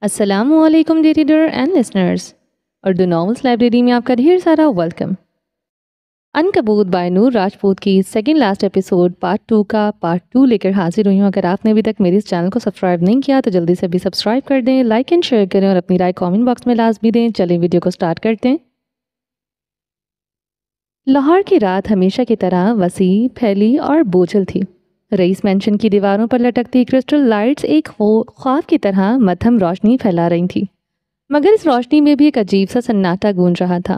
السلام علیکم D reader and listeners, Urdu novels library میں آپ کا ڈھیر سارا ویلکم۔ عنکبوت بائی نور راجپوت کی سیکنڈ لاسٹ ایپیسوڈ پارٹ 2 لے کر حاضر ہوئی ہوں۔ اگر آپ نے ابھی تک میرے اس چینل کو سبسکرائب نہیں کیا تو جلدی سے بھی سبسکرائب کر دیں، لائک اینڈ شیئر کریں اور اپنی رائے کامنٹ باکس میں لازمی دیں۔ چلیں ویڈیو کو سٹارٹ کرتے ہیں۔ لاہور کی رات ہمیشہ کی طرح وسیع، پھیلی اور بوجھل تھی۔ رئیس مینشن کی دیواروں پر لٹکتی کرسٹل لائٹس ایک خواب کی طرح مدھم روشنی پھیلا رہی تھی، مگر اس روشنی میں بھی ایک عجیب سا سناٹا گونج رہا تھا۔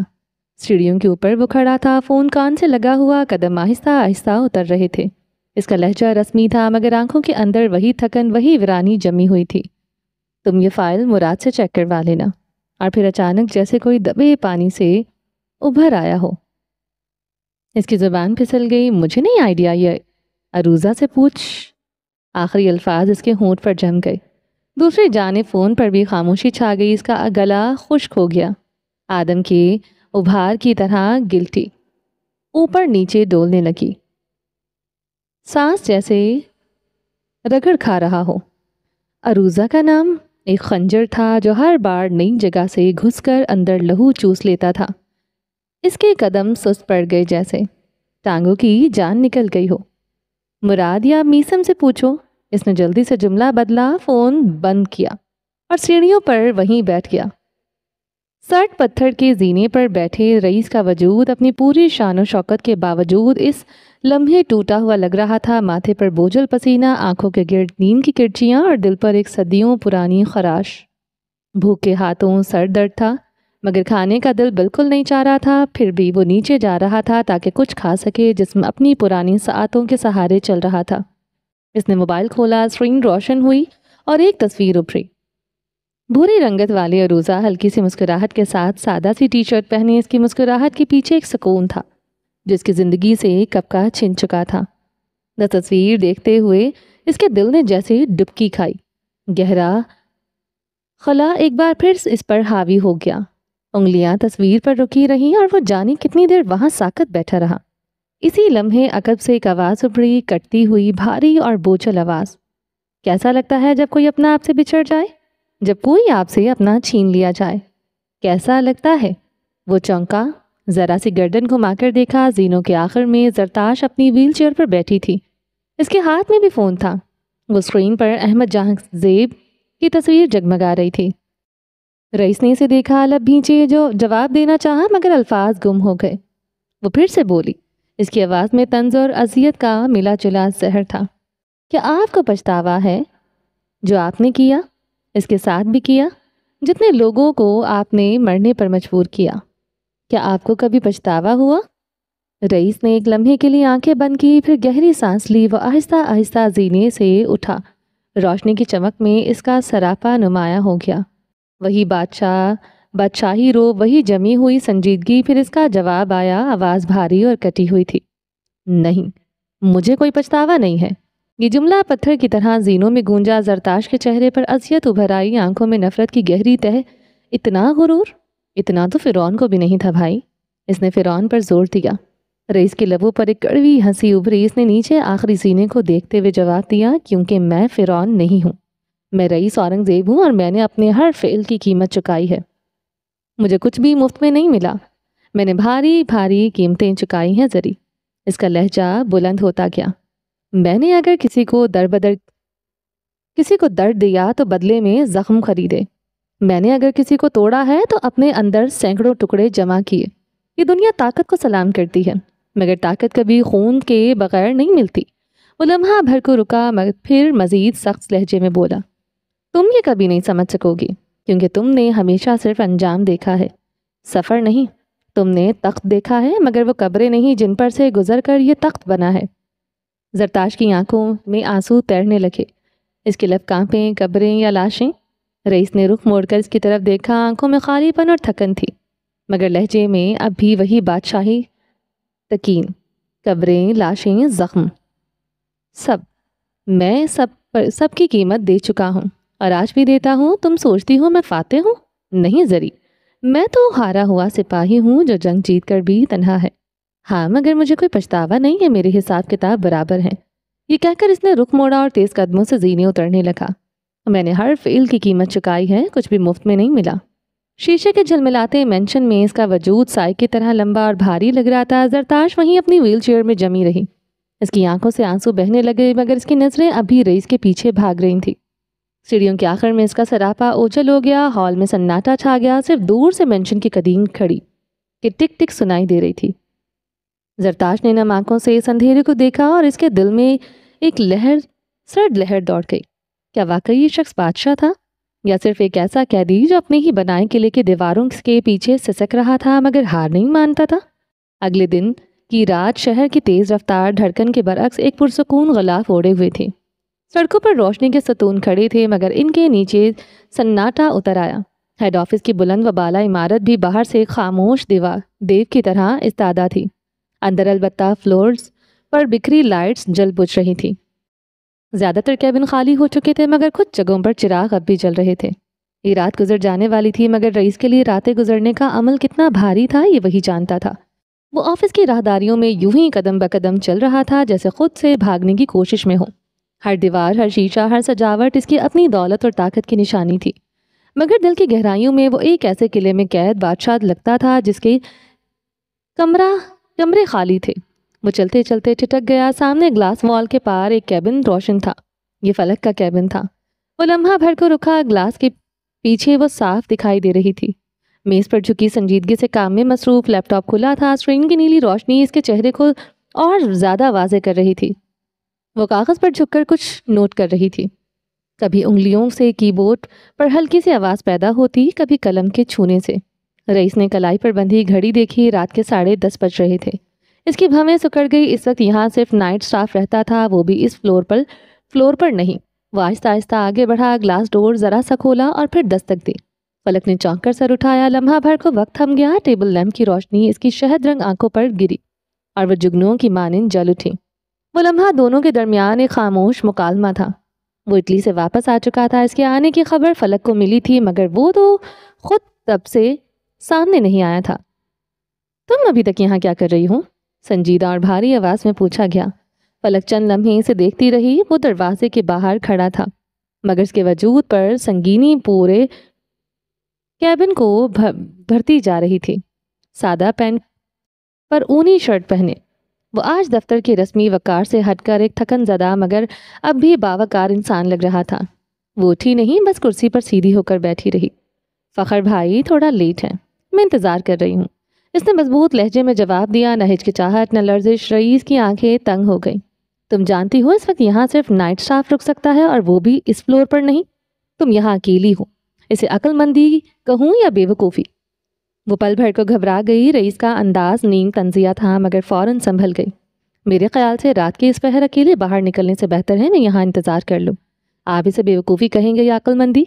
سیڑھیوں کے اوپر وہ کھڑا تھا، فون کان سے لگا ہوا، قدم آہستہ آہستہ اتر رہے تھے۔ اس کا لہجہ رسمی تھا، مگر آنکھوں کے اندر وہی تھکن، وہی ویرانی جمی ہوئی تھی۔ تم یہ فائل مراد سے چیک کروا لینا۔ اور پھر اچانک جیسے کوئی دبے پانی سے ابھر آیا ہو، اس کی زبان پھسل گئی۔ مجھے نہیں آئیڈیا، یہ عروضہ سے پوچھ۔ آخری الفاظ اس کے ہونٹ پر جم گئے۔ دوسری جانب فون پر بھی خاموشی چھا گئی، اس کا گلا خشک ہو گیا، آدم کے ابھار کی طرح گلٹی اوپر نیچے ڈولنے لگی، سانس جیسے رگڑ کھا رہا ہو۔ عروضہ کا نام ایک خنجر تھا جو ہر بار نئی جگہ سے گھس کر اندر لہو چوس لیتا تھا۔ اس کے قدم سست پڑ گئے، جیسے ٹانگوں کی جان نکل گئی ہو۔ مراد یا میسم سے پوچھو۔ اس نے جلدی سے جملہ بدلا، فون بند کیا اور سیڑھیوں پر وہیں بیٹھ گیا۔ سرد پتھر کے زینے پر بیٹھے رئیس کا وجود اپنی پوری شان و شوکت کے باوجود اس لمحے ٹوٹا ہوا لگ رہا تھا۔ ماتھے پر بوجھل پسینہ، آنکھوں کے گرد نیند کی کرچیاں اور دل پر ایک صدیوں پرانی خراش۔ بھوک کے ہاتھوں سر درد تھا، مگر کھانے کا دل بالکل نہیں چاہ رہا تھا۔ پھر بھی وہ نیچے جا رہا تھا تاکہ کچھ کھا سکے۔ جسم اپنی پرانی ساعتوں کے سہارے چل رہا تھا۔ اس نے موبائل کھولا، اسکرین روشن ہوئی اور ایک تصویر ابھری۔ بھوری رنگت والی عروضہ ہلکی سی مسکراہٹ کے ساتھ سادہ سی ٹی شرٹ پہنے۔ اس کی مسکراہٹ کے پیچھے ایک سکون تھا جس کی زندگی سے کب کا چھن چکا تھا۔ وہ تصویر دیکھتے ہوئے اس کے دل نے جیسے ڈبکی کھائی۔ گہرا خلا ایک بار پھر اس پر حاوی ہو گیا۔ انگلیاں تصویر پر رکی رہیں اور وہ جانے کتنی دیر وہاں ساکت بیٹھا رہا۔ اسی لمحے عقب سے ایک آواز ابھری، کٹتی ہوئی، بھاری اور بوجھل آواز۔ کیسا لگتا ہے جب کوئی اپنا آپ سے بچھڑ جائے؟ جب کوئی آپ سے اپنا چھین لیا جائے؟ کیسا لگتا ہے؟ وہ چونکا، ذرا سی گردن گھما کر دیکھا۔ زینوں کے آخر میں زرتاش اپنی ویل چیئر پر بیٹھی تھی۔ اس کے ہاتھ میں بھی فون تھا۔ وہ اسکرین پر احمد جہاں زیب کی تصویر جگمگا رہی تھی۔ رئیس نے اسے دیکھا، لب بھینچے، جو جواب دینا چاہا مگر الفاظ گم ہو گئے۔ وہ پھر سے بولی۔ اس کی آواز میں طنز اور اذیت کا ملا جلا زہر تھا۔ کیا آپ کو پچھتاوا ہے جو آپ نے کیا؟ اس کے ساتھ بھی کیا جتنے لوگوں کو آپ نے مرنے پر مجبور کیا؟ کیا آپ کو کبھی پچھتاوا ہوا؟ رئیس نے ایک لمحے کے لیے آنکھیں بند کی، پھر گہری سانس لی۔ وہ آہستہ آہستہ زینے سے اٹھا۔ روشنی کی چمک میں اس کا سراپا نمایاں ہو گیا۔ وہی بادشاہی رو، وہی جمی ہوئی سنجیدگی۔ پھر اس کا جواب آیا، آواز بھاری اور کٹی ہوئی تھی۔ نہیں، مجھے کوئی پچھتاوا نہیں ہے۔ یہ جملہ پتھر کی طرح زینوں میں گونجا۔ زرتاش کے چہرے پر اذیت ابھر آئی، آنکھوں میں نفرت کی گہری تہ۔ اتنا غرور؟ اتنا تو فرعون کو بھی نہیں تھا بھائی۔ اس نے فرعون پر زور دیا۔ رئیس کے لبوں پر ایک کڑوی ہنسی ابھری۔ اس نے نیچے آخری سینے کو دیکھتے ہوئے جواب دیا، کیونکہ میں فرعون نہیں ہوں، میں رئیس اورنگزیب ہوں، اور میں نے اپنے ہر فعل کی قیمت چکائی ہے۔ مجھے کچھ بھی مفت میں نہیں ملا، میں نے بھاری بھاری قیمتیں چکائی ہیں۔ زری اس کا لہجہ بلند ہوتا گیا۔ میں نے اگر کسی کو درد دیا تو بدلے میں زخم خریدے۔ میں نے اگر کسی کو توڑا ہے تو اپنے اندر سینکڑوں ٹکڑے جمع کیے۔ یہ دنیا طاقت کو سلام کرتی ہے، مگر طاقت کبھی خون کے بغیر نہیں ملتی۔ وہ لمحہ بھر کو رکا، پھر مزید سخت لہجے میں بولا، تم یہ کبھی نہیں سمجھ سکو گی، کیونکہ تم نے ہمیشہ صرف انجام دیکھا ہے، سفر نہیں۔ تم نے تخت دیکھا ہے، مگر وہ قبریں نہیں جن پر سے گزر کر یہ تخت بنا ہے۔ زرتاش کی آنکھوں میں آنسو تیرنے لگے۔ اس کے لب کانپیں، قبریں یا لاشیں؟ رئیس نے رخ موڑ کر اس کی طرف دیکھا۔ آنکھوں میں خالی پن اور تھکن تھی، مگر لہجے میں اب بھی وہی بادشاہی تکین۔ قبریں، لاشیں، زخم، میں سب کی قیمت دے چکا ہوں، اور آج بھی دیتا ہوں۔ تم سوچتی ہو میں فاتح ہوں؟ نہیں زری، میں تو ہارا ہوا سپاہی ہوں جو جنگ جیت کر بھی تنہا ہے۔ ہاں، مگر مجھے کوئی پچھتاوا نہیں ہے، میرے حساب کتاب برابر ہیں۔ یہ کہہ کر اس نے رخ موڑا اور تیز قدموں سے زینے اترنے لگا۔ میں نے ہر فیل کی قیمت چکائی ہے، کچھ بھی مفت میں نہیں ملا۔ شیشے کے جھلملاتے مینشن میں اس کا وجود سائے کی طرح لمبا اور بھاری لگ رہا تھا۔ زرتاش وہیں اپنی ویل چیئر میں جمی رہی۔ اس کی آنکھوں سے آنسو بہنے لگے مگر اس کی نظریں ابھی رئیس کے پیچھے بھاگ رہی تھیں۔ سیڑھیوں کے آخر میں اس کا سراپا اوجھل ہو گیا، ہال میں سناٹا چھا گیا، صرف دور سے مینشن کی قدیم کھڑی کہ ٹک ٹک سنائی دے رہی تھی۔ زرتاش نے نم آنکھوں سے اس اندھیرے کو دیکھا اور اس کے دل میں ایک سرد لہر دوڑ گئی۔ کیا واقعی یہ شخص بادشاہ تھا یا صرف ایک ایسا قیدی جو اپنے ہی بنائے قلعے کے دیواروں کے پیچھے سسک رہا تھا مگر ہار نہیں مانتا تھا؟ اگلے دن کی رات شہر کی تیز رفتار دھڑکن کے برعکس ایک پرسکون غلاف اوڑے ہوئے تھے۔ سڑکوں پر روشنی کے ستون کھڑے تھے مگر ان کے نیچے سناٹا اتر آیا۔ ہیڈ آفس کی بلند و بالا عمارت بھی باہر سے خاموش دیو کی طرح استادہ تھی۔ اندر البتہ فلورز پر بکھری لائٹس جل بجھ رہی تھی۔ زیادہ تر کیبن خالی ہو چکے تھے مگر کچھ جگہوں پر چراغ اب بھی جل رہے تھے۔ یہ رات گزر جانے والی تھی مگر رئیس کے لیے راتیں گزرنے کا عمل کتنا بھاری تھا یہ وہی جانتا تھا۔ وہ آفس کی راہداریوں میں یوں ہی قدم بقدم چل رہا تھا جیسے خود سے بھاگنے کی کوشش میں ہو۔ ہر دیوار، ہر شیشہ، ہر سجاوٹ اس کی اپنی دولت اور طاقت کی نشانی تھی، مگر دل کی گہرائیوں میں وہ ایک ایسے قلعے میں قید بادشاہ لگتا تھا جس کے کمرے خالی تھے۔ وہ چلتے چلتے ٹھٹک گیا۔ سامنے گلاس وال کے پار ایک کیبن روشن تھا۔ یہ فلک کا کیبن تھا۔ وہ لمحہ بھر کو رکا، گلاس کے پیچھے وہ صاف دکھائی دے رہی تھی۔ میز پر جھکی سنجیدگی سے کام میں مصروف، لیپ ٹاپ کھلا تھا۔ اسکرین کی نیلی روشنی اس کے چہرے کو اور زیادہ واضح کر رہی تھی۔ وہ کاغذ پر جھک کر کچھ نوٹ کر رہی تھی۔ کبھی انگلیوں سے کی بورڈ پر ہلکی سی آواز پیدا ہوتی، کبھی قلم کے چھونے سے۔ رئیس نے کلائی پر بندھی گھڑی دیکھی، رات کے 10:30 بج رہے تھے۔ اس کی بھویں سکڑ گئی۔ اس وقت یہاں صرف نائٹ سٹاف رہتا تھا، وہ بھی اس فلور پر نہیں۔ وہ آہستہ آہستہ آگے بڑھا، گلاس ڈور ذرا سا کھولا اور پھر دستک دی۔ فلک نے چونک کر سر اٹھایا۔ لمحہ بھر کو وقت تھم گیا۔ ٹیبل لیمپ کی روشنی اس کی شہد رنگ آنکھوں پر گری اور وہ جگنوں کی مانند جل اٹھی۔ وہ لمحہ دونوں کے درمیان ایک خاموش مکالمہ تھا۔ وہ اٹلی سے واپس آ چکا تھا۔ اس کے آنے کی خبر فلک کو ملی تھی مگر وہ تو خود تب سے سامنے نہیں آیا تھا۔ تم ابھی تک یہاں کیا کر رہی ہو؟ سنجیدہ اور بھاری آواز میں پوچھا گیا۔ فلک چند لمحے اسے دیکھتی رہی۔ وہ دروازے کے باہر کھڑا تھا مگر اس کے وجود پر سنگینی پورے کیبن کو بھرتی جا رہی تھی۔ سادہ پینٹ پر اونی شرٹ پہنے وہ آج دفتر کے رسمی وقار سے ہٹ کر ایک تھکن زدہ مگر اب بھی باوقار انسان لگ رہا تھا۔ وہ اٹھی نہیں، بس کرسی پر سیدھی ہو کر بیٹھی رہی۔ فخر بھائی تھوڑا لیٹ ہے، میں انتظار کر رہی ہوں، اس نے مضبوط لہجے میں جواب دیا۔ نہ ہچکچاہٹ نہ لرزش۔ رئیس کی آنکھیں تنگ ہو گئیں۔ تم جانتی ہو اس وقت یہاں صرف نائٹ سٹاف رک سکتا ہے اور وہ بھی اس فلور پر نہیں۔ تم یہاں اکیلی ہو، اسے عقل مندی کہوں یا بے وقوفی؟ وہ پل بھر کو گھبرا گئی۔ رئیس کا انداز نیم تنزیہ تھا مگر فوراً سنبھل گئی۔ میرے خیال سے رات کے اس پہر اکیلے باہر نکلنے سے بہتر ہے میں یہاں انتظار کر لوں۔ آپ اسے بے وقوفی کہیں گے یا عقل مندی؟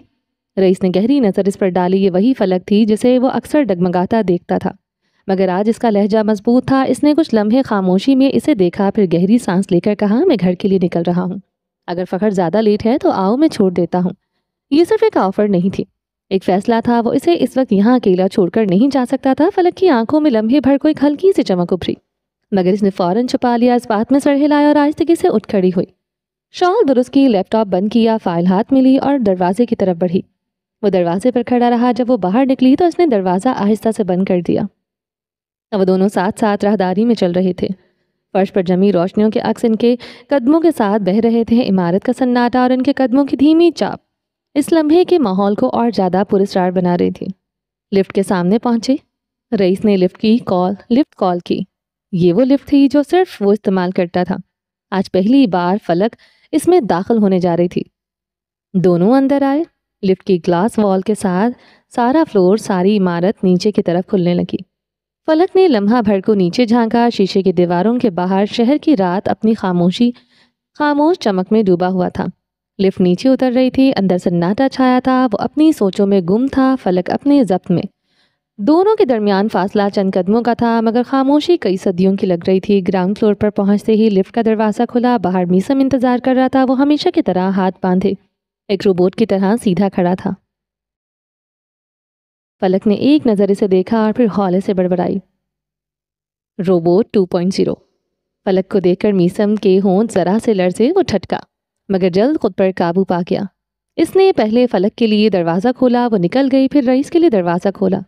رئیس نے گہری نظر اس پر ڈالی۔ یہ وہی فلک تھی جسے وہ اکثر ڈگمگاتا دیکھتا تھا مگر آج اس کا لہجہ مضبوط تھا۔ اس نے کچھ لمحے خاموشی میں اسے دیکھا، پھر گہری سانس لے کر کہا، میں گھر کے لیے نکل رہا ہوں، اگر فخر زیادہ لیٹ ہے تو آؤ میں چھوڑ دیتا ہوں۔ یہ صرف ایک آفر نہیں تھی، ایک فیصلہ تھا۔ وہ اسے اس وقت یہاں اکیلا چھوڑ کر نہیں جا سکتا تھا۔ فلک کی آنکھوں میں لمحے بھر کو ایک ہلکی سی چمک ابھری مگر اس نے فوراً چھپا لیا۔ اس بات میں سر ہلایا اور آہستگی سے اٹھ کھڑی ہوئی، شال درست کی، لیپ ٹاپ بند کیا، فائل ہاتھ میں لی اور دروازے کی طرف بڑھی۔ وہ دروازے پر کھڑا رہا۔ جب وہ باہر نکلی تو اس نے دروازہ آہستہ سے بند کر دیا۔ وہ دونوں ساتھ ساتھ راہداری میں چل رہے تھے۔ فرش پر جمی روشنیوں کے عکس ان کے قدموں کے ساتھ بہہ رہے تھے۔ عمارت کا سناٹا اور ان کے قدموں کی دھیمی چاپ اس لمحے کے ماحول کو اور زیادہ پراسرار بنا رہی تھی۔ لفٹ کے سامنے پہنچے۔ رئیس نے لفٹ کال کی۔ یہ وہ لفٹ تھی جو صرف وہ استعمال کرتا تھا۔ آج پہلی بار فلک اس میں داخل ہونے جا رہی تھی۔ دونوں اندر آئے۔ لفٹ کی گلاس وال کے ساتھ سارا فلور، ساری عمارت نیچے کی طرف کھلنے لگی۔ فلک نے لمحہ بھر کو نیچے جھانکا۔ شیشے کی دیواروں کے باہر شہر کی رات اپنی خاموش چمک میں ڈوبا ہوا تھا۔ لفٹ نیچے اتر رہی تھی۔ اندر سناٹا چھایا تھا۔ وہ اپنی سوچوں میں گم تھا، فلک اپنے ضبط میں۔ دونوں کے درمیان فاصلہ چند قدموں کا تھا مگر خاموشی کئی صدیوں کی لگ رہی تھی۔ گراؤنڈ فلور پر پہنچتے ہی لفٹ کا دروازہ کھلا۔ باہر میسم انتظار کر رہا تھا۔ وہ ہمیشہ کی طرح ہاتھ باندھے ایک روبوٹ کی طرح سیدھا کھڑا تھا۔ فلک نے ایک نظر اسے دیکھا اور پھر ہولے سے بڑبڑائی، روبوٹ 2.0۔ فلک کو دیکھ کر میسم کے ہونٹ ذرا سے لرزے۔ وہ ٹھٹکا مگر جلد خود پر قابو پا گیا۔ اس نے پہلے فلک کے لیے دروازہ کھولا، وہ نکل گئی، پھر رئیس کے لیے دروازہ کھولا۔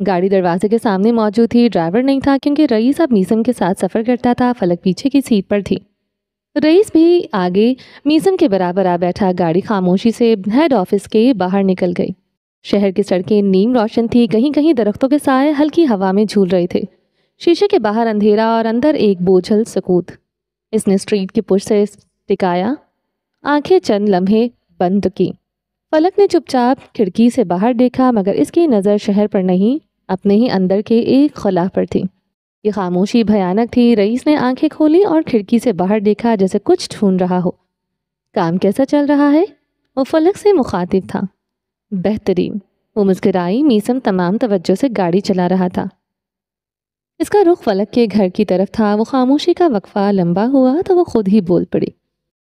گاڑی دروازے کے سامنے موجود تھی، ڈرائیور نہیں تھا کیونکہ رئیس اب میسم کے ساتھ سفر کرتا تھا۔ فلک پیچھے کی سیٹ پر تھی، رئیس بھی آگے میسم کے برابر آ بیٹھا۔ گاڑی خاموشی سے ہیڈ آفس کے باہر نکل گئی۔ شہر کی سڑکیں نیم روشن تھی، کہیں کہیں درختوں کے سائے ہلکی ہوا میں جھول رہے تھے۔ شیشے کے باہر اندھیرا اور اندر ایک بوجھل سکوت۔ اس نے اسٹریٹ کی پشت سے ٹکایا، آنکھیں چند لمحے بند کی۔ فلک نے چپ چاپ کھڑکی سے باہر دیکھا، مگر اس کی نظر شہر پر نہیں، اپنے ہی اندر کے ایک خلا پر تھی۔ یہ خاموشی بھیانک تھی۔ رئیس نے آنکھیں کھولی اور کھڑکی سے باہر دیکھا، جیسے کچھ ڈھونڈ رہا ہو۔ کام کیسا چل رہا ہے؟ وہ فلک سے مخاطب تھا۔ بہترین، وہ مسکرائی۔ میسم تمام توجہ سے گاڑی چلا رہا تھا۔ اس کا رخ فلک کے گھر کی طرف تھا۔ وہ خاموشی کا وقفہ لمبا ہوا تو وہ خود ہی بول پڑی۔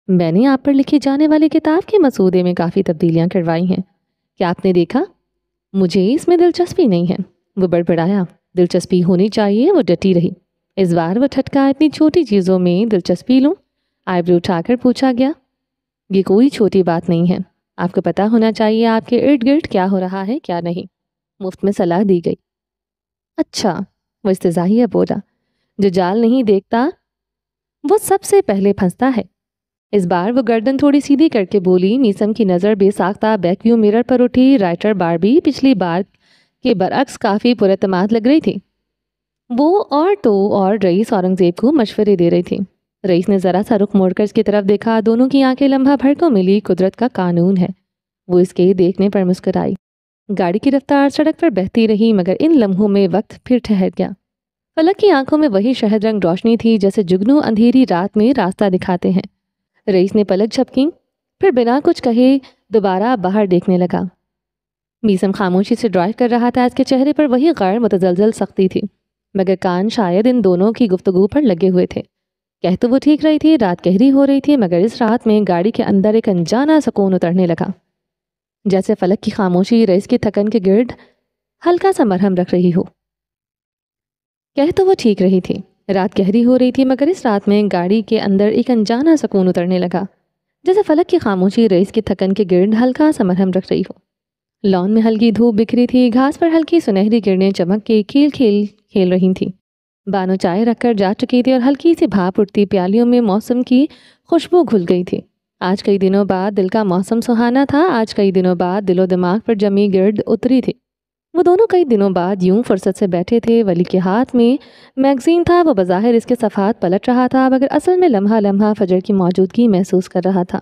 میں نے آپ پر لکھی جانے والی کتاب کے مسودے میں کافی تبدیلیاں کروائی ہیں، کیا آپ نے دیکھا؟ مجھے اس میں دلچسپی نہیں ہے، وہ بڑبڑایا۔ دلچسپی ہونی چاہیے، وہ ڈٹی رہی۔ اس بار وہ ٹھٹکا، اتنی چھوٹی چیزوں میں دلچسپی لوں؟ آئیبرو اٹھا کر پوچھا گیا۔ یہ کوئی چھوٹی بات نہیں ہے، آپ کو پتہ ہونا چاہیے آپ کے ارد گرد کیا ہو رہا ہے کیا نہیں۔ مفت میں صلاح دی گئی۔ اچھا، وہ استہزائیہ بولا، جو جال نہیں دیکھتا وہ سب سے پہلے پھنستا ہے۔ اس بار وہ گردن تھوڑی سیدھی کر کے بولی۔ میسم کی نظر بے ساختہ بیک ویو مرر پر اٹھی۔ رائٹر باربی پچھلی بار کے برعکس کافی پراعتماد لگ رہی تھی۔ وہ اور رئیس اورنگزیب کو مشورے دے رہی تھی۔ رئیس نے ذرا سا رخ موڑ کر اس کی طرف دیکھا، دونوں کی آنکھیں لمحہ بھر کو ملی۔ قدرت کا قانون ہے، وہ اس کے دیکھنے پر مسکرائی۔ گاڑی کی رفتار سڑک پر بہتی رہی، مگر ان لمحوں میں وقت پھر ٹھہر گیا۔ فلک کی آنکھوں میں وہی شہد رنگ روشنی تھی جیسے جگنو اندھیری رات میں راستہ دکھاتے ہیں۔ رئیس نے پلک جھپکی، پھر بنا کچھ کہے دوبارہ باہر دیکھنے لگا۔ میسم خاموشی سے ڈرائیو کر رہا تھا۔ اس کے چہرے پر وہی غیر متزلزل سختی تھی، مگر کان شاید ان دونوں کی گفتگو پر لگے ہوئے تھے۔ کہہ تو وہ ٹھیک رہی تھی، رات گہری ہو رہی تھی، مگر اس رات میں گاڑی کے اندر ایک انجانا سکون اترنے لگا، جیسے فلک کی خاموشی رئیس کی تھکن کے گرد ہلکا سا مرہم رکھ رہی ہو۔ کہہ تو وہ ٹھیک رہی تھی، رات گہری ہو رہی تھی، مگر اس رات میں گاڑی کے اندر ایک انجانا سکون اترنے لگا، جیسے فلک کی خاموشی رئیس کی تھکن کے گرد ہلکا سا مرہم رکھ رہی ہو۔ لان میں ہلکی دھوپ بکھری تھی، گھاس پر ہلکی سنہری کرنیں چمک کے کھیل رہی تھیں۔ بانو چائے رکھ کر جا چکی تھی اور ہلکی سی بھاپ اٹھتی پیالیوں میں موسم کی خوشبو گھل گئی تھی۔ آج کئی دنوں بعد دل کا موسم سہانا تھا، آج کئی دنوں بعد دل و دماغ پر جمی گرد اتری تھی۔ وہ دونوں کئی دنوں بعد یوں فرصت سے بیٹھے تھے۔ ولی کے ہاتھ میں میگزین تھا، وہ بظاہر اس کے صفحات پلٹ رہا تھا، مگر اصل میں لمحہ لمحہ فجر کی موجودگی محسوس کر رہا تھا۔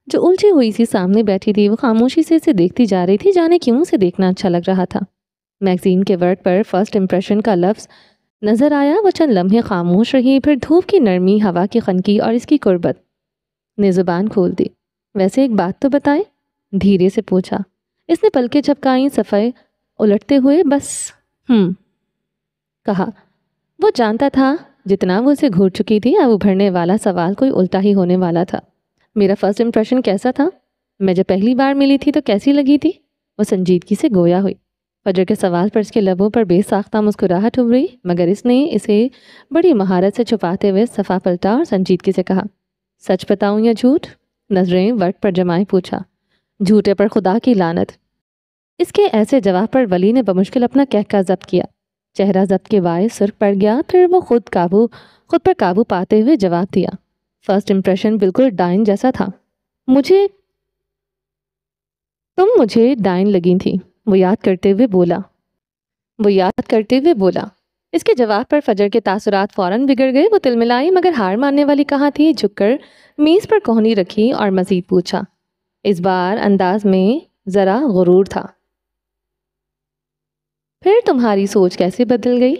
جو الجھی ہوئی سی سامنے بیٹھی تھی، وہ خاموشی سے اسے دیکھتی جا رہی تھی، جانے کیوں اسے دیکھنا اچھا لگ رہا تھا۔ میگزین کے ورڈ پر فرسٹ امپریشن کا لفظ نظر آیا۔ وہ چند لمحے خاموش رہی، پھر دھوپ کی نرمی، ہوا کی خنکی اور اس کی قربت نے زبان کھول دی۔ ویسے ایک بات تو بتائیں، دھیرے سے پوچھا۔ اس نے پلکیں جھپکائیں، صفحے الٹتے ہوئے بس کہا۔ وہ جانتا تھا جتنا وہ اسے گھور چکی تھی، اب ابھرنے والا سوال کوئی الٹا ہی ہونے والا تھا۔ میرا فرسٹ امپریشن کیسا تھا؟ میں جب پہلی بار ملی تھی تو کیسی لگی تھی؟ وہ سنجیدگی سے گویا ہوئی۔ فجر کے سوال پر اس کے لبوں پر بے ساختہ مسکراہٹ ابھری، مگر اس نے اسے بڑی مہارت سے چھپاتے ہوئے صفحہ پلٹا اور سنجیدگی سے کہا، سچ بتاؤں یا جھوٹ؟ نظریں ورق پر جمائے پوچھا۔ جھوٹے پر خدا کی لعنت۔ اس کے ایسے جواب پر ولی نے بمشکل اپنا کہکہ ضبط کیا۔ چہرہ ضبط کے باعث سرخ پڑ گیا، پھر وہ خود پر قابو پاتے ہوئے جواب دیا، فرسٹ امپریشن بالکل ڈائن جیسا تھا۔ تم مجھے ڈائن لگی تھی، وہ یاد کرتے ہوئے بولا۔ اس کے جواب پر فجر کے تاثرات فوراً بگڑ گئے۔ وہ تلملائی، مگر ہار ماننے والی کہاں تھی۔ جھک کر میز پر کوہنی رکھی اور مزید پوچھا۔ اس بار انداز میں ذرا غرور تھا۔ پھر تمہاری سوچ کیسے بدل گئی؟